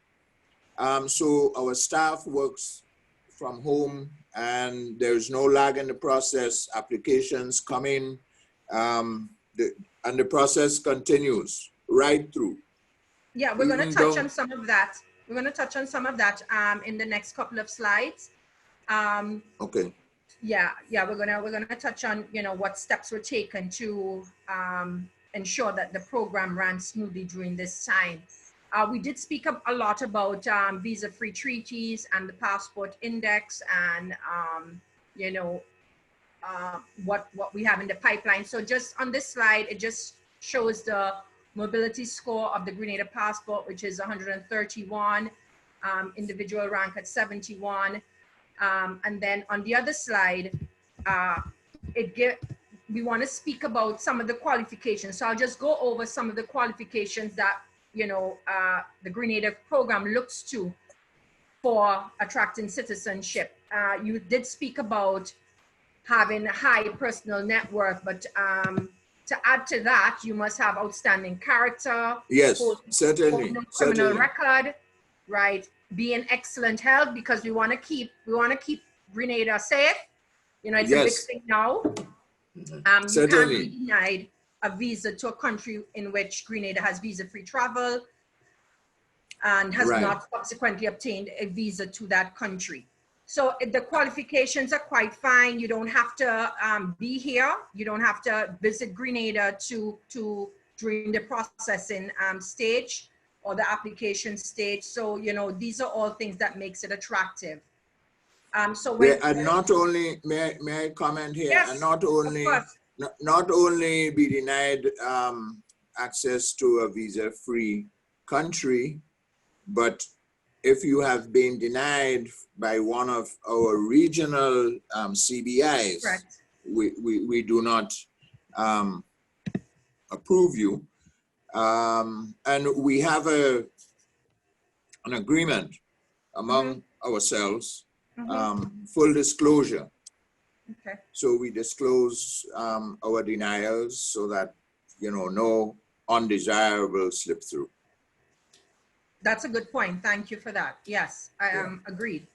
So our staff works from home and there's no lag in the process. Applications come in, and the process continues right through. Yeah, we're going to Even touch though- on some of that. We're going to touch on some of that in the next couple of slides. Okay. Yeah, we're gonna touch on, you know, what steps were taken to ensure that the program ran smoothly during this time. We did speak a lot about visa-free treaties and the passport index, and you know, what we have in the pipeline. So just on this slide, it just shows the mobility score of the Grenada passport, which is 131, individual rank at 71. And then on the other slide, we want to speak about some of the qualifications. So I'll just go over some of the qualifications that, you know, the Grenada program looks to for attracting citizenship. You did speak about having a high personal net worth, but to add to that, you must have outstanding character. Yes, hold certainly. no criminal Certainly. record, right? Be in excellent health, because we want to keep Grenada safe. You know, it's a big Yes. thing now. You can't Certainly. be denied a visa to a country in which Grenada has visa-free travel and has Right. not subsequently obtained a visa to that country. So the qualifications are quite fine. You don't have to be here. You don't have to visit Grenada during the processing stage or the application stage. So, you know, these are all things that makes it attractive. So when, And not only, may I comment here? Yes, And not of only, course. not only be denied access to a visa-free country, but if you have been denied by one of our regional CBIs, Correct. we do not approve you. And we have an agreement among ourselves, full disclosure. Okay. So we disclose our denials so that, you know, no undesirable slip through. That's a good point. Thank you for that. Yes, I am agreed.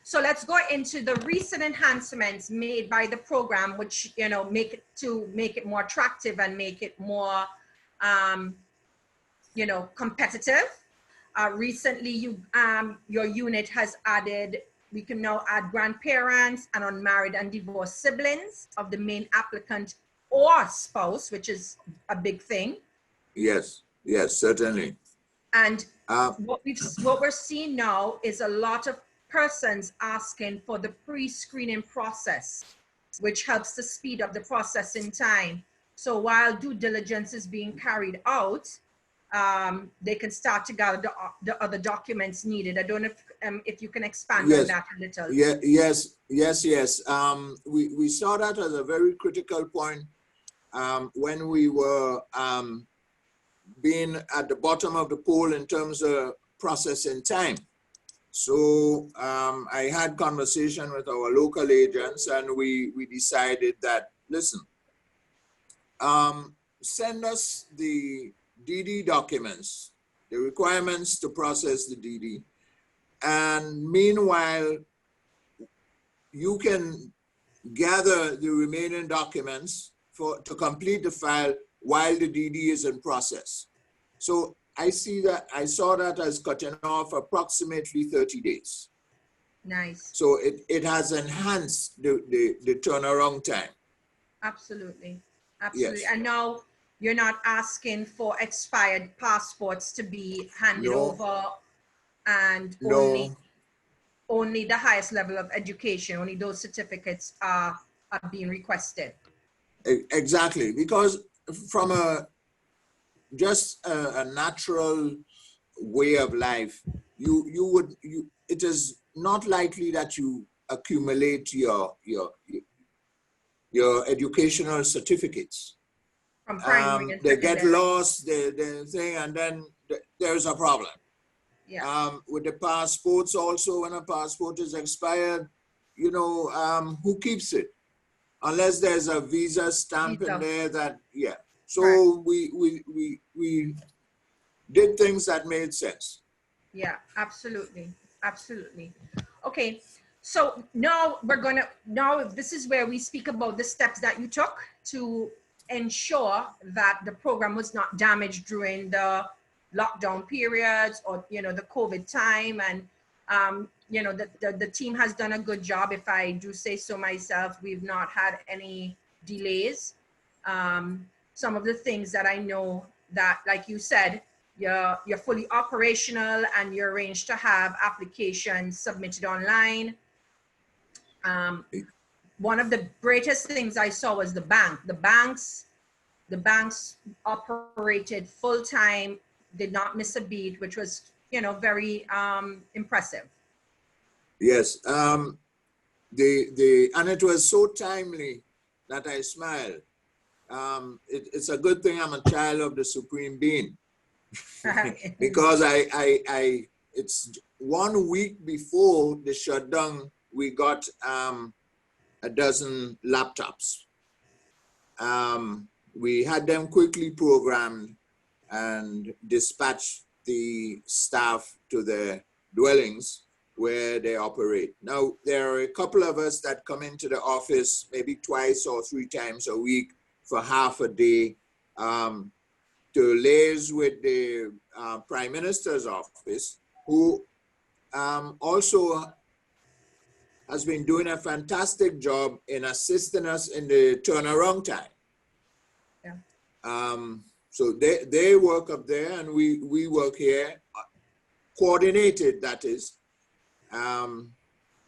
So let's go into the recent enhancements made by the program, which, you know, make it more attractive and make it more, you know, competitive. Recently, your unit has added. We can now add grandparents and unmarried and divorced siblings of the main applicant or spouse, which is a big thing. Yes, yes, certainly. And what we're seeing now is a lot of persons asking for the pre-screening process, which helps to speed up the processing time. So while due diligence is being carried out, they can start to gather the other documents needed. I don't know if you can expand on that a little. Yeah, yes. We saw that as a very critical point when we were being at the bottom of the poll in terms of processing time. So I had conversation with our local agents, and we decided that, listen, send us the DD documents, the requirements to process the DD. And meanwhile, you can gather the remaining documents to complete the file while the DD is in process. So I saw that as cutting off approximately 30 days. Nice. So it has enhanced the turnaround time. Absolutely. Absolutely. Yes. And now you're not asking for expired passports to be handed over, and only the highest level of education, only those certificates are being requested. Exactly, because from just a natural way of life, it is not likely that you accumulate your educational certificates. From primary and they get secondary. lost, the thing, and then there's a problem. Yeah. With the passports also, when a passport is expired, you know, who keeps it? Unless there's a visa stamp in there that, yeah. So we did things that made sense. Yeah, absolutely. Absolutely. Okay. So now this is where we speak about the steps that you took to ensure that the program was not damaged during the lockdown periods or, the COVID time. And, the team has done a good job. If I do say so myself, we've not had any delays. Some of the things that I know that, like you said, you're fully operational and you're arranged to have applications submitted online. One of the greatest things I saw was the bank. The banks operated full time, did not miss a beat, which was, very impressive. Yes, and it was so timely that I smiled. It's a good thing I'm a child of the Supreme Being. Because it's 1 week before the shutdown, we got a dozen laptops. We had them quickly programmed and dispatched the staff to their dwellings where they operate. Now, there are a couple of us that come into the office maybe 2 or 3 times a week for half a day to liaise with the Prime Minister's office, who also has been doing a fantastic job in assisting us in the turnaround time. Yeah. So they work up there and we work here, coordinated, that is,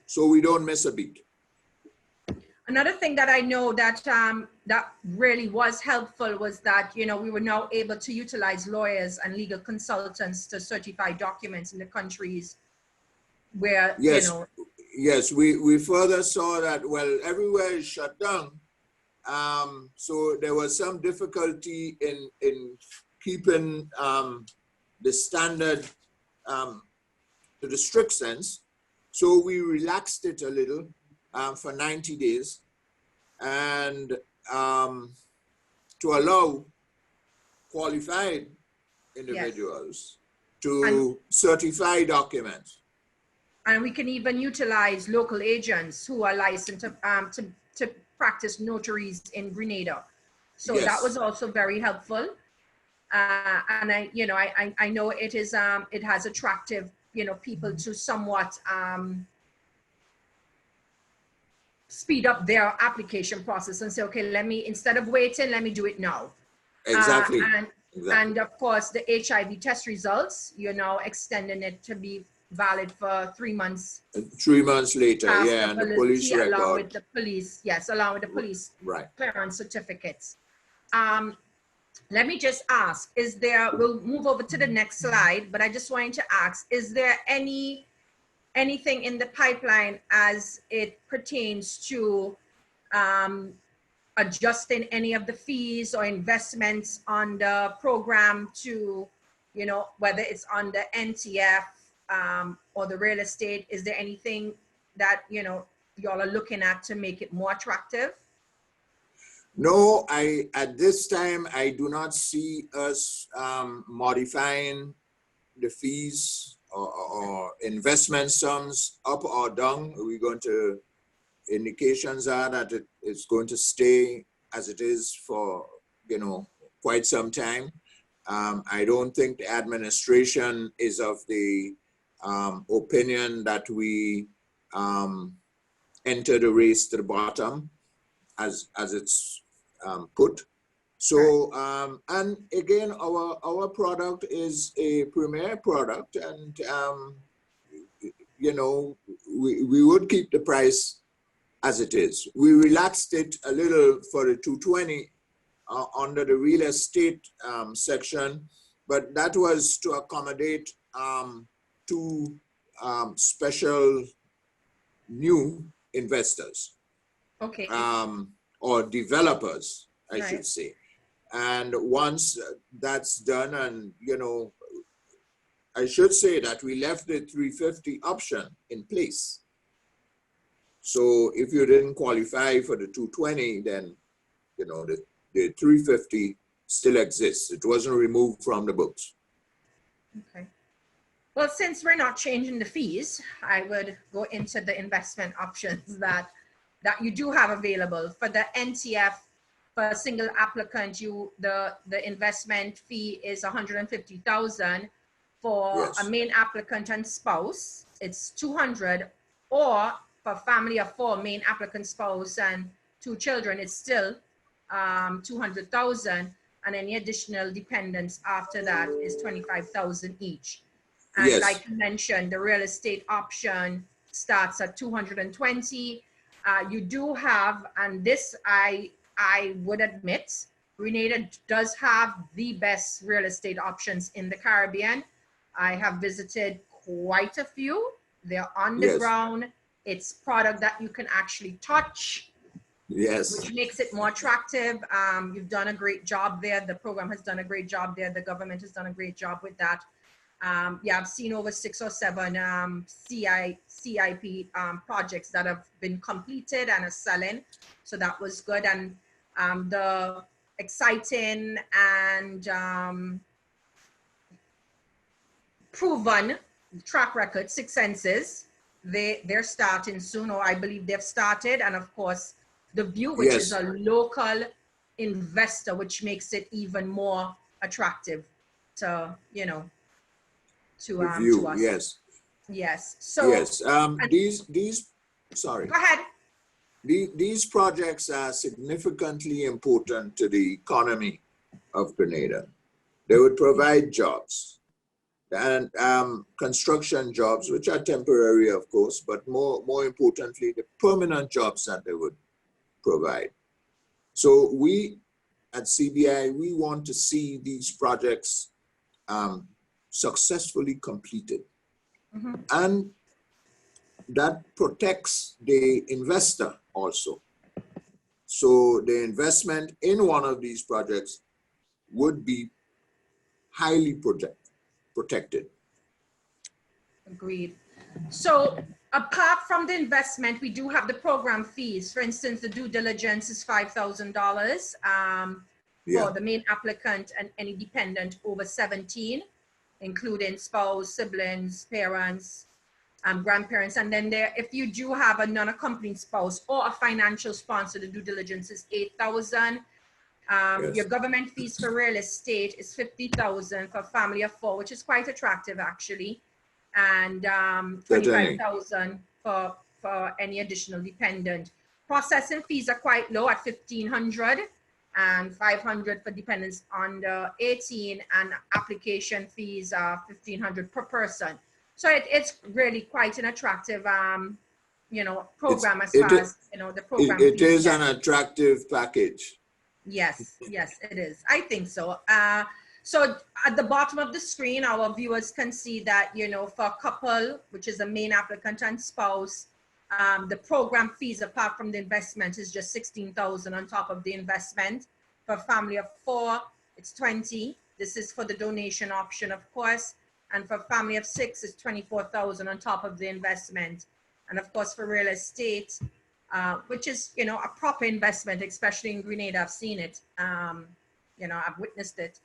so we don't miss a beat. Another thing that I know that that really was helpful was that, we were now able to utilize lawyers and legal consultants to certify documents in the countries where, Yes, yes, we further saw that, well, everywhere is shut down. So there was some difficulty in keeping the standard to the strict sense. So we relaxed it a little for 90 days and to allow qualified individuals to certify documents. And we can even utilize local agents who are licensed to practice notaries in Grenada. So Yes. that was also very helpful. And I know it is it has attractive, people to somewhat speed up their application process and say, okay, instead of waiting, let me do it now. Exactly. And of course, the HIV test results, you're now extending it to be valid for 3 months. 3 months later, yeah, and the police record. Along with the police, yes, along with the police clearance certificates. Let me just ask, we'll move over to the next slide, but I just wanted to ask, is there anything in the pipeline as it pertains to adjusting any of the fees or investments on the program to, whether it's on the NTF or the real estate? Is there anything that, y'all are looking at to make it more attractive? No, at this time, I do not see us modifying the fees or investment sums up or down. We're going to, indications are that it's going to stay as it is for, quite some time. I don't think the administration is of the opinion that we enter the race to the bottom as it's put. So, and again, our product is a premier product, and we would keep the price as it is. We relaxed it a little for the 220 under the real estate section, but that was to accommodate 2 special new investors. Okay. Or developers, I should say. And once that's done, and I should say that we left the 350 option in place. So if you didn't qualify for the 220, then the 350 still exists. It wasn't removed from the books. Okay. Well, since we're not changing the fees, I would go into the investment options that you do have available. For the NTF, for a single applicant, the investment fee is 150,000. For Yes. a main applicant and spouse, it's 200, or for family of 4, main applicant, spouse, and 2 children, it's still 200,000, and any additional dependents after that is 25,000 each. And Yes. like you mentioned, the real estate option starts at 220. You do have, and this I would admit, Grenada does have the best real estate options in the Caribbean. I have visited quite a few. They're on the Yes. ground. It's product that you can actually touch, Yes. which makes it more attractive. You've done a great job there. The program has done a great job there. The government has done a great job with that. Yeah, I've seen over 6 or 7 CIP projects that have been completed and are selling. So that was good. And the exciting and proven track record, Six Senses, they're starting soon, or I believe they've started. And of course, The View, which Yes. is a local investor, which makes it even more attractive to, you know, to View. us. Yes. Yes. So Yes. These. Sorry. go ahead. These projects are significantly important to the economy of Grenada. They would provide jobs and construction jobs, which are temporary, of course, but more importantly, the permanent jobs that they would provide. So we at CBI, we want to see these projects successfully completed. Mm-hmm. And that protects the investor also. So the investment in one of these projects would be highly protected. Agreed. So apart from the investment, we do have the program fees. For instance, the due diligence is $5,000 Yeah. for the main applicant and any dependent over 17, including spouse, siblings, parents, grandparents. And then there, if you do have a non-accompanying spouse or a financial sponsor, the due diligence is $8,000. Yes. Your government fees for real estate is $50,000 for a family of 4, which is quite attractive actually, and $25,000 for any additional dependent. Processing fees are quite low at $1,500 and $500 for dependents under 18, and application fees are $1,500 per person. So it's really quite an attractive, you know, program as far as, you know, the program. It fees is go. an attractive package. Yes, yes, it is. I think so. So at the bottom of the screen, our viewers can see that, you know, for a couple, which is a main applicant and spouse, the program fees apart from the investment is just $16,000 on top of the investment. For a family of 4, it's 20. This is for the donation option, of course. And for a family of 6, it's 24,000 on top of the investment. And of course, for real estate, which is, you know, a proper investment, especially in Grenada. I've seen it. You know, I've witnessed it.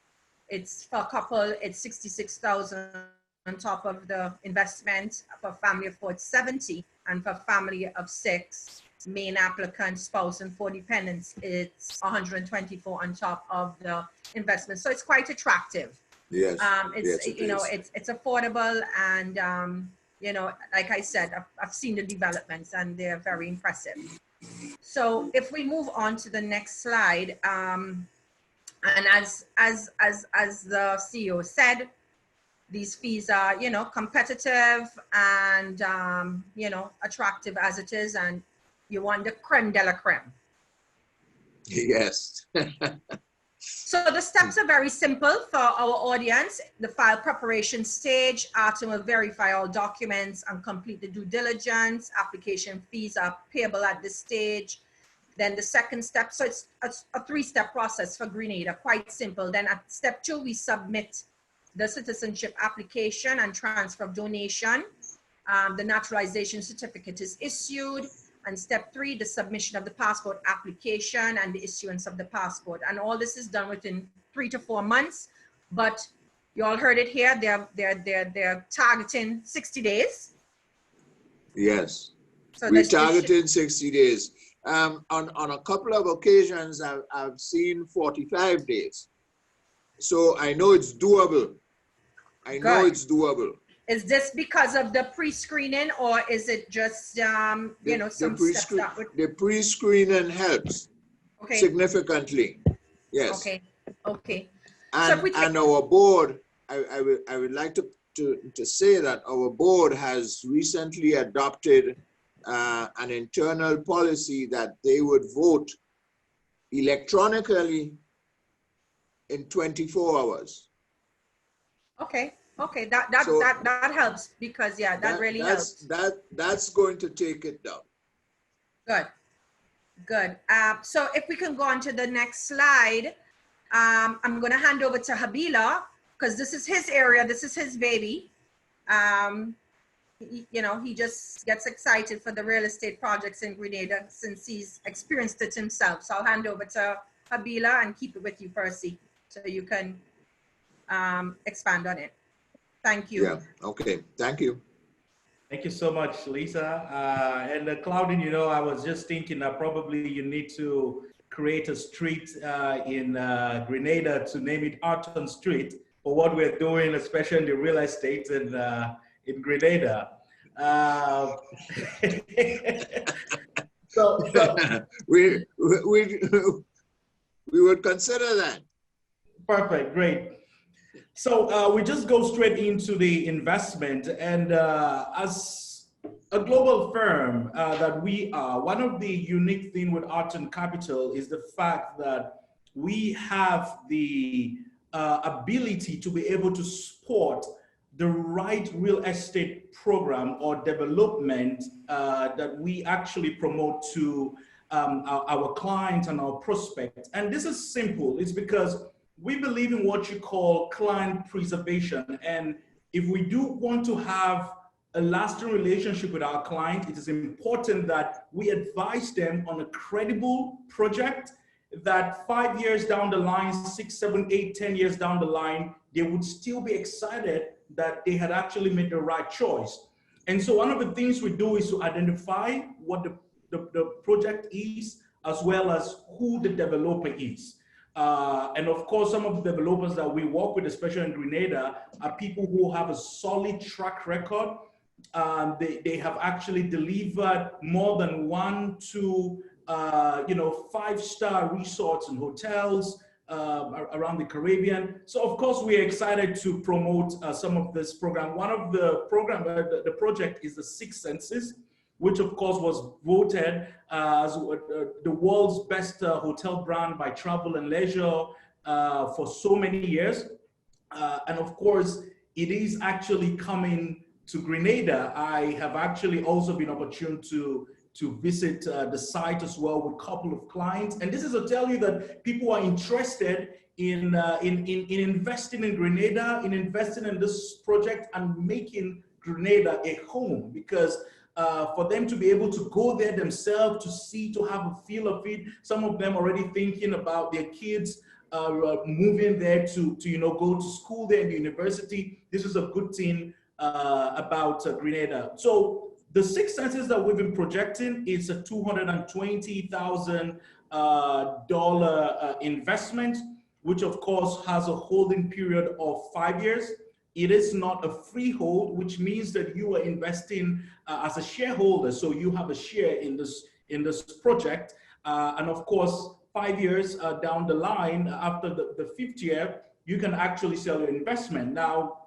It's for a couple, it's 66,000 on top of the investment. For a family of 4, it's 70. And for a family of 6, main applicant, spouse, and 4 dependents, it's 124 on top of the investment. So it's quite attractive. Yes. It's, yes, you know, is. it's affordable, and you know, like I said, I've seen the developments and they're very impressive. So if we move on to the next slide, and as the CEO said, these fees are, you know, competitive and, you know, attractive as it is, and you want the creme de la creme. Yes. So the steps are very simple for our audience. The file preparation stage, Arton will verify all documents and complete the due diligence. Application fees are payable at this stage. Then the second step, so it's a 3-step process for Grenada, quite simple. Then at step 2, we submit the citizenship application and transfer of donation. The naturalization certificate is issued. And step 3, the submission of the passport application and the issuance of the passport. And all this is done within 3 to 4 months. But You all heard it here. They're targeting 60 days. Yes. So We this should- targeted 60 days. On a couple of occasions, I've seen 45 days. So I know it's doable. I know Good. it's doable. Is this because of the pre-screening, or is it just, you know, some steps that would... The pre-screening helps Okay, significantly. Yes. okay, okay. And, So if we take- and our board, I would like to say that our board has recently adopted an internal policy that they would vote electronically in 24 hours. Okay, okay, that helps, because yeah, that really helps. That's going to take it down. Good, good. So if we can go on to the next slide, I'm gonna hand over to Habila, because this is his area, this is his baby. You know, he just gets excited for the real estate projects in Grenada since he's experienced it himself. So I'll hand over to Habila and keep it with you, Percy, so you can expand on it. Thank you. Yeah, okay, thank you. Thank you so much, Lisa. And Clouden, you know, I was just thinking that probably you need to create a street in Grenada to name it Arton Street for what we're doing, especially in the real estate in Grenada. So we would consider that. perfect, great. So we just go straight into the investment, and as a global firm that we are, one of the unique things with Arton Capital is the fact that we have the ability to be able to support the right real estate program or development that we actually promote to our clients and our prospects. And this is simple. It's because we believe in what you call client preservation. And if we do want to have a lasting relationship with our client, it is important that we advise them on a credible project that 5 years down the line, 6, 7, 8, 10 years down the line, they would still be excited that they had actually made the right choice. And so one of the things we do is to identify what the project is, as well as who the developer is. And of course, some of the developers that we work with, especially in Grenada, are people who have a solid track record. They have actually delivered more than 1 to 5-star resorts and hotels around the Caribbean. So of course, we are excited to promote some of this program. One of the project is the Six Senses, which of course was voted as the world's best hotel brand by Travel and Leisure for so many years. And of course, it is actually coming to Grenada. I have actually also been opportune to visit the site as well with a couple of clients. And this is to tell you that people are interested in investing in Grenada, in investing in this project and making Grenada a home, because for them to be able to go there themselves, to see, to have a feel of it. Some of them already thinking about their kids moving there to go to school there in the university. This is a good thing about Grenada. So the Six Senses that we've been projecting is a $220,000 investment, which of course has a holding period of 5 years. It is not a freehold, which means that you are investing as a shareholder. So you have a share in this project. And of course, 5 years down the line, after the 5th year, you can actually sell your investment. Now,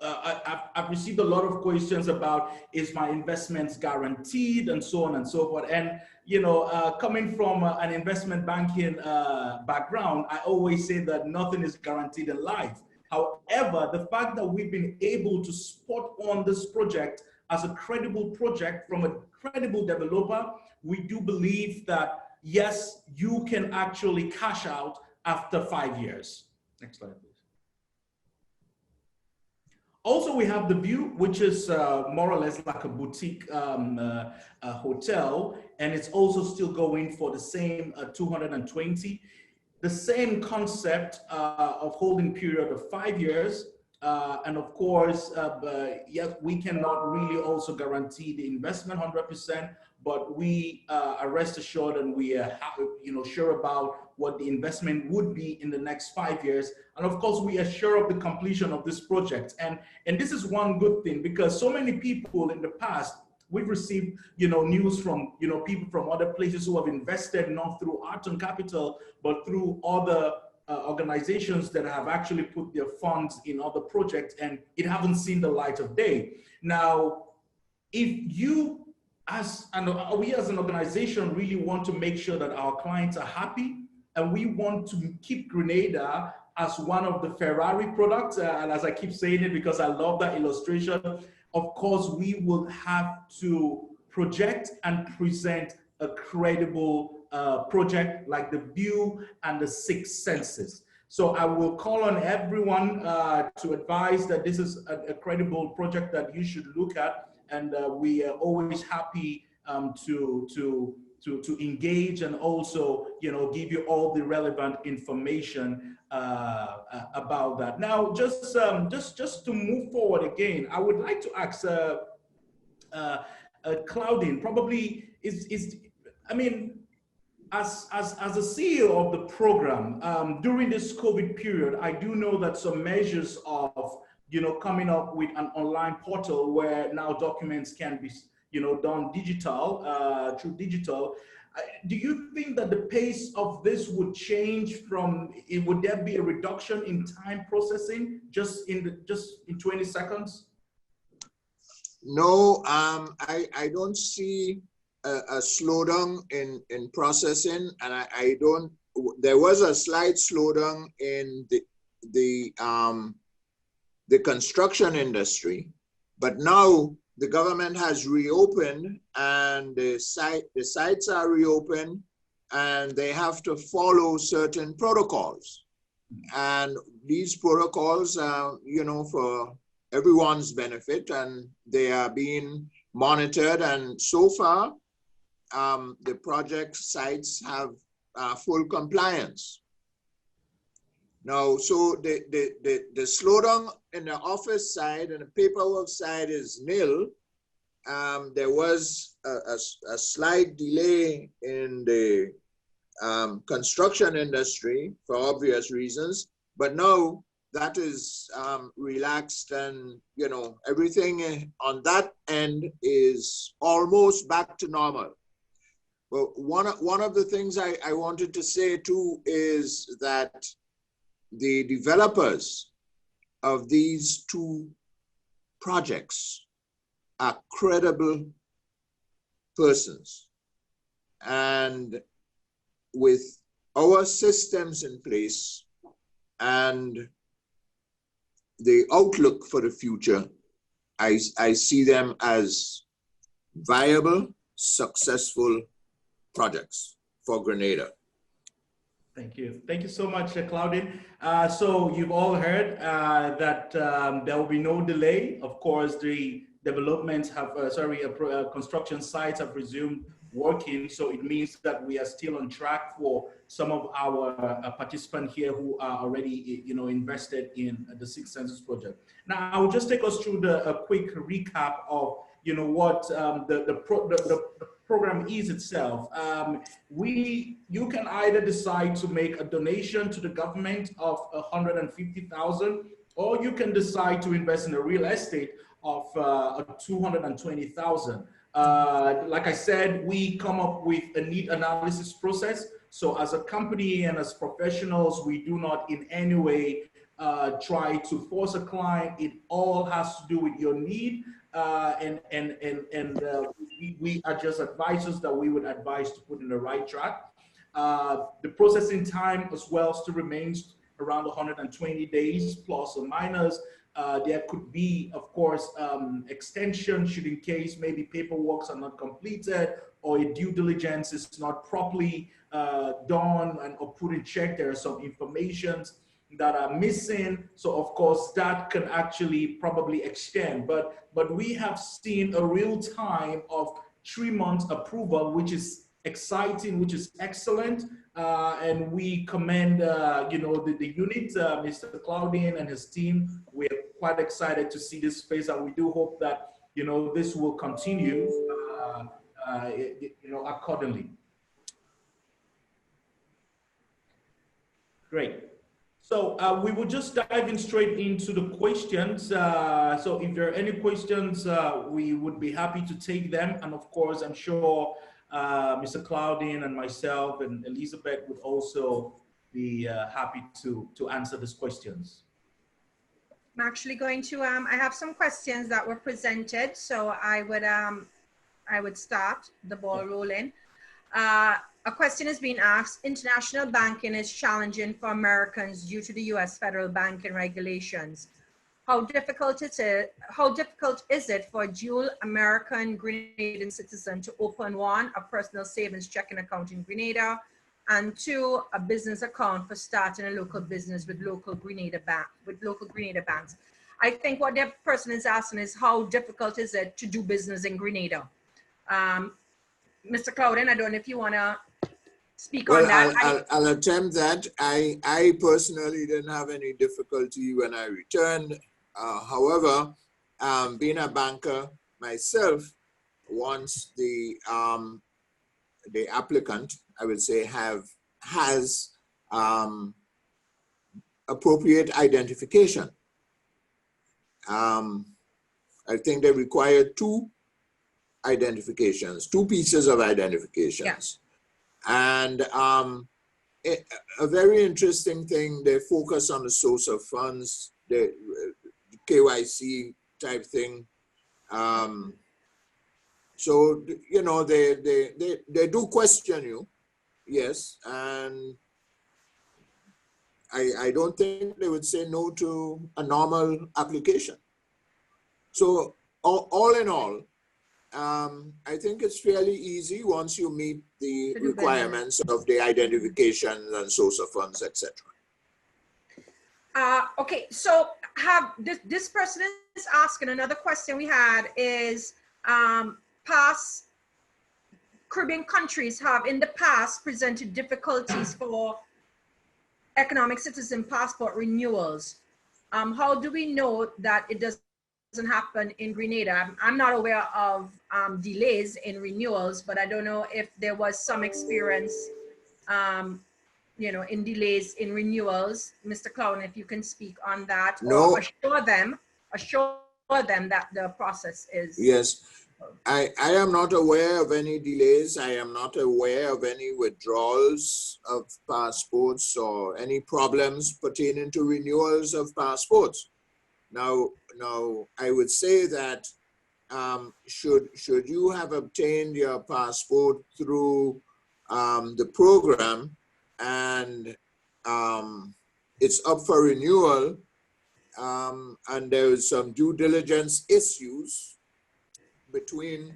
I've received a lot of questions about, is my investments guaranteed, and so on and so forth. And, coming from an investment banking background, I always say that nothing is guaranteed in life. However, the fact that we've been able to spot on this project as a credible project from a credible developer, we do believe that, yes, you can actually cash out after 5 years. Next slide, please. Also, we have the View, which is more or less like a boutique hotel, and it's also still going for the same 220. the same concept of holding period of 5 years. And of course, yes, we cannot really also guarantee the investment 100%, but we are rest assured and we are sure about what the investment would be in the next 5 years. And of course, we are sure of the completion of this project. And this is one good thing, because so many people in the past, we've received, news from, people from other places who have invested not through Arton Capital, but through other organizations that have actually put their funds in other projects, and it haven't seen the light of day. Now, if you, we as an organization really want to make sure that our clients are happy, and we want to keep Grenada as one of the Ferrari products, and as I keep saying it because I love that illustration, of course, we will have to project and present a credible project like the view and the 6 senses. So I will call on everyone to advise that this is a credible project that you should look at, and we are always happy to engage and also give you all the relevant information about that. Now, just to move forward again, I would like to ask Clouden, probably as a CEO of the program, during this COVID period, I do know that some measures of coming up with an online portal where now documents can be done digital, through digital. Do you think that the pace of this would change from, would there be a reduction in time processing just in 20 seconds? No, I don't see a slowdown in processing, and I don't. There was a slight slowdown in the construction industry, but now the government has reopened, and the sites are reopened, and they have to follow certain protocols, and these protocols are for everyone's benefit, and they are being monitored, and so far the project sites have full compliance. Now, so the slowdown in the office side and the paperwork side is nil. There was a slight delay in the construction industry for obvious reasons, but now that is relaxed, and everything on that end is almost back to normal. Well, one of the things I wanted to say too is that the developers of these 2 projects are credible persons, and with our systems in place and the outlook for the future, I see them as viable, successful projects for Grenada. Thank you. Thank you so much, Clouden. So you've all heard that there will be no delay. Of course, the developments have, construction sites have resumed working. So it means that we are still on track for some of our participants here who are already, invested in the 6 Senses project. Now, I will just take us through a quick recap of, what the program is itself. You can either decide to make a donation to the government of 150,000, or you can decide to invest in a real estate of 220,000. Like I said, we come up with a need analysis process. So as a company and as professionals, we do not in any way try to force a client. It all has to do with your need. We are just advisors that we would advise to put in the right track. The processing time as well still remains around 120 days plus or minus. There could be, of course, extension should in case maybe paperwork are not completed or a due diligence is not properly done or put in check. There are some informations that are missing. So of course that can actually probably extend, but we have seen a real time of 3 months approval, which is exciting, which is excellent. And we commend, you know, the unit, Mr. Clouden and his team. We're quite excited to see this space, and we do hope that, you know, this will continue, you know, accordingly. Great. So we will just dive in straight into the questions. So if there are any questions, we would be happy to take them. And of course, I'm sure Mr. Clouden and myself and Elizabeth would also be happy to answer these questions. I'm actually going to, I have some questions that were presented, so I would start the ball rolling. A question is being asked: international banking is challenging for Americans due to the U.S. federal banking regulations. How difficult is it for a dual American Grenadian citizen to open one, a personal savings checking account in Grenada, and two, a business account for starting a local business with local Grenada banks? I think what that person is asking is, how difficult is it to do business in Grenada? Mr. Clouden, I don't know if you want to speak on that. I'll attempt that. I personally didn't have any difficulty when I returned. However, being a banker myself, once the applicant, I would say, has appropriate identification. I think they require two identifications, two pieces of identifications. Yeah. And a very interesting thing, they focus on the source of funds, the KYC type thing. So, you know, they do question you, yes, and I don't think they would say no to a normal application. So all in all, I think it's fairly easy once you meet the requirements of the identification and source of funds, etc. Okay, so this person is asking, another question we had is, past Caribbean countries have in the past presented difficulties for economic citizen passport renewals. How do we know that it doesn't happen in Grenada? I'm not aware of delays in renewals, but I don't know if there was some experience, you know, in delays in renewals. Mr. Clouden, if you can speak on that, no. Or assure them that the process is. Yes, I am not aware of any delays. I am not aware of any withdrawals of passports or any problems pertaining to renewals of passports. Now I would say that should you have obtained your passport through the program and it's up for renewal, and there is some due diligence issues between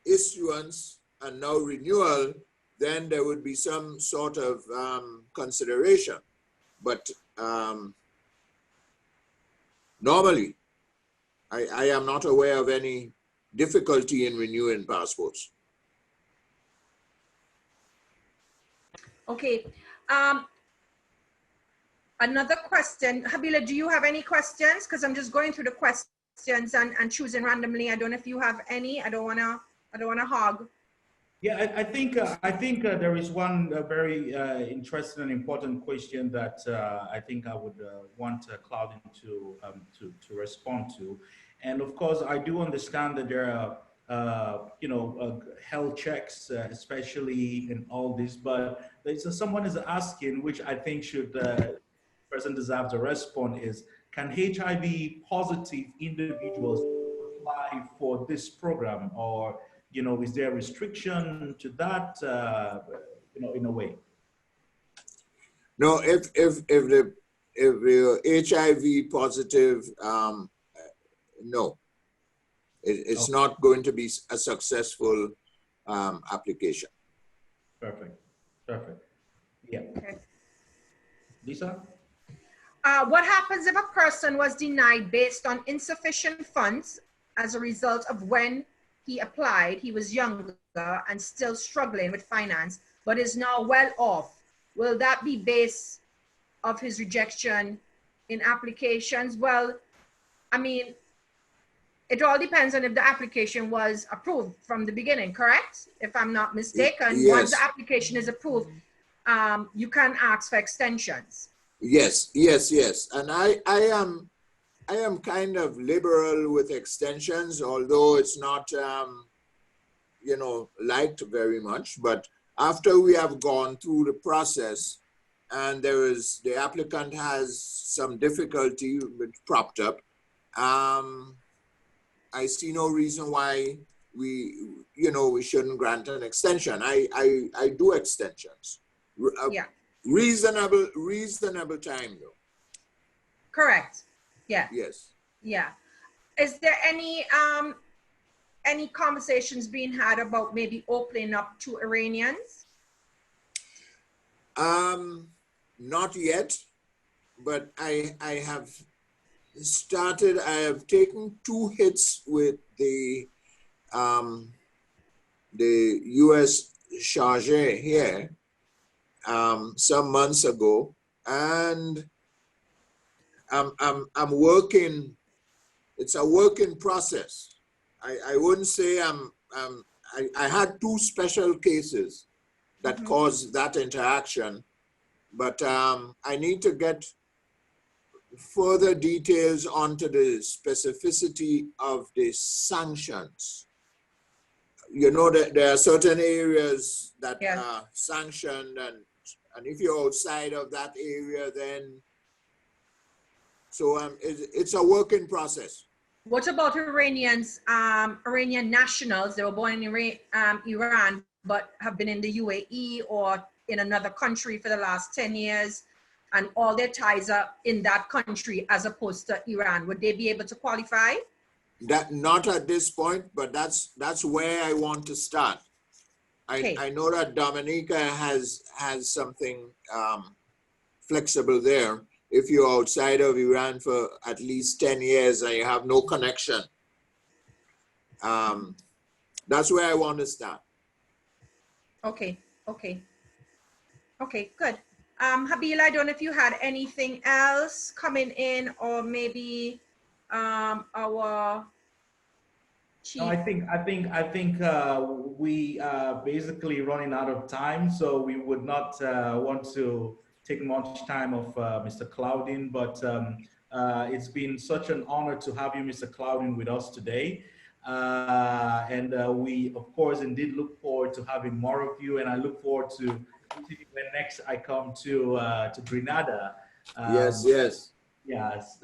issuance and now renewal, then there would be some sort of consideration. But normally, I am not aware of any difficulty in renewing passports. Okay. Another question. Habila, do you have any questions? Because I'm just going through the questions and choosing randomly. I don't know if you have any. I don't wanna hog. Yeah, I think there is one very interesting and important question that I think I would want Clouden to respond to. And of course, I do understand that there are you know, health checks, especially in all this. But someone is asking, which I think should person deserves a response, is, can HIV positive individuals apply for this program, or, you know, is there a restriction to that, you know, in a way? No, if the HIV positive, no, it's okay. Not going to be a successful application. Perfect. Yeah. Okay. Lisa? What happens if a person was denied based on insufficient funds as a result of when he applied, he was younger and still struggling with finance, but is now well off. Will that be base of his rejection in applications? Well, I mean, it all depends on if the application was approved from the beginning, correct? If I'm not mistaken, Yes. once the application is approved, you can ask for extensions. Yes. And I am kind of liberal with extensions, although it's not, you know, liked very much. But after we have gone through the process and the applicant has some difficulty with propped up, I see no reason why we shouldn't grant an extension. I do extensions. Yeah. Reasonable time though. Correct. Yeah. Yes. Yeah. Is there any conversations being had about maybe opening up to Iranians? Not yet, but I have taken 2 hits with the US charge here some months ago, and I'm working. It's a work in process. I wouldn't say I had 2 special cases that caused that interaction, but I need to get further details onto the specificity of the sanctions. You know that there are certain areas that are sanctioned, and if you're outside of that area, then so it's a work in process. What about Iranians, Iranian nationals? They were born in Iran, but have been in the UAE or in another country for the last 10 years, and all their ties are in that country as opposed to Iran. Would they be able to qualify? That not at this point, but that's where I want to start. I know that Dominica has something flexible there. If you're outside of Iran for at least 10 years and you have no connection, that's where I want to start. Okay, good. Habila, I don't know if you had anything else coming in, or maybe our chief. No, I think we are basically running out of time, so we would not want to take much time of Mr. Clouden, but it's been such an honor to have you, Mr. Clouden, with us today. And we, of course, indeed look forward to having more of you, and I look forward to when next I come to Grenada. Yes. Yes.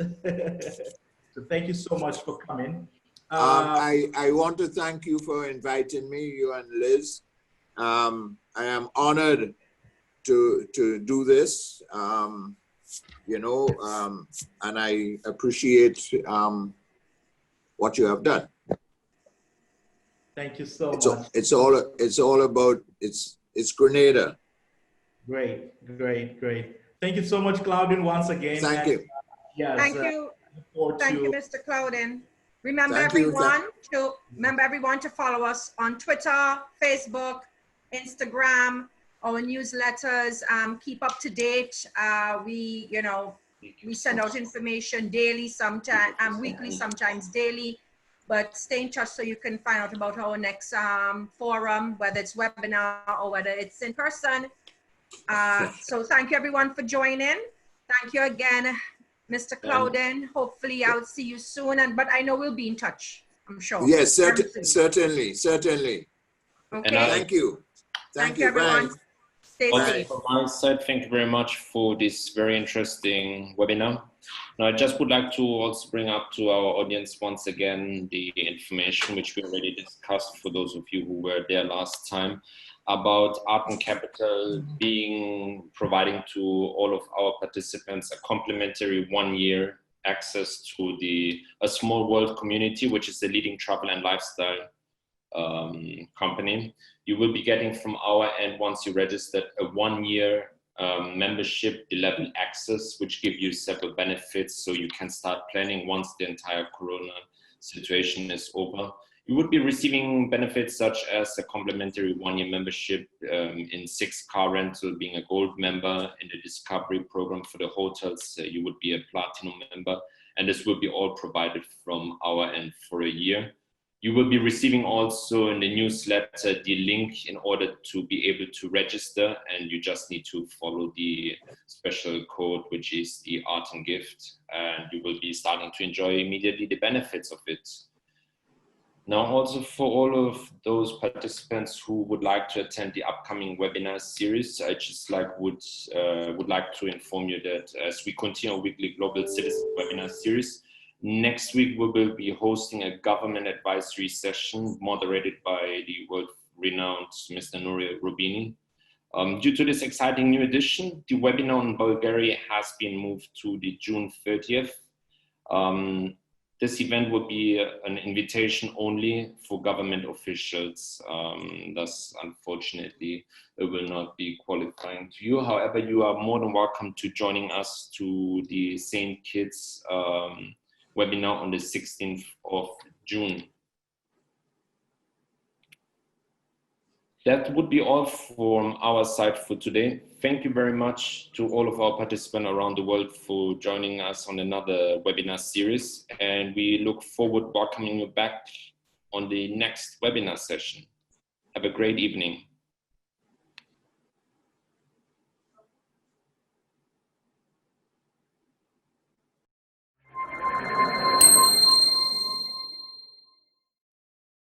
So thank you so much for coming. I want to thank you for inviting me, you and Liz. I am honored to do this, you know, and I appreciate what you have done. Thank you so much. It's all about it's Grenada. Great. Thank you so much, Clouden, once again. Thank you. Yes. Thank you. Thank you, Mr. Clouden. Remember everyone to follow us on Twitter, Facebook, Instagram, our newsletters. Keep up to date. We send out information daily, sometimes weekly, sometimes daily. But stay in touch so you can find out about our next forum, whether it's webinar or whether it's in person. So thank you everyone for joining. Thank you again, Mr. Clouden. Hopefully I'll see you soon, but I know we'll be in touch, I'm sure. Yes, certainly. Okay. Thank you. Thank you everyone. Bye. Stay safe. From my side, thank you very much for this very interesting webinar. Now, I just would like to also bring up to our audience once again the information which we already discussed for those of you who were there last time about Arton Capital providing to all of our participants a complimentary 1-year access to a small world community, which is the leading travel and lifestyle company. You will be getting from our end, once you registered, a 1-year membership, the level access, which give you several benefits so you can start planning once the entire Corona situation is over. You would be receiving benefits such as a complimentary one-year membership in 6 car rental, being a gold member. In the discovery program for the hotels, you would be a platinum member, and this will be all provided from our end for a year. You will be receiving also in the newsletter the link in order to be able to register, and you just need to follow the special code, which is the Arton gift, and you will be starting to enjoy immediately the benefits of it. Now, also for all of those participants who would like to attend the upcoming webinar series, I just would like to inform you that as we continue our weekly Global Citizen webinar series, next week we will be hosting a government advisory session moderated by the world-renowned Mr. Nouri Rubini. Due to this exciting new edition, the webinar on Bulgaria has been moved to the June 30th. This event will be an invitation only for government officials. Thus, unfortunately, it will not be qualifying to you. However, you are more than welcome to joining us to the St. Kitts webinar on the 16th of June. That would be all from our side for today. Thank you very much to all of our participants around the world for joining us on another webinar series. And we look forward to welcoming you back on the next webinar session. Have a great evening.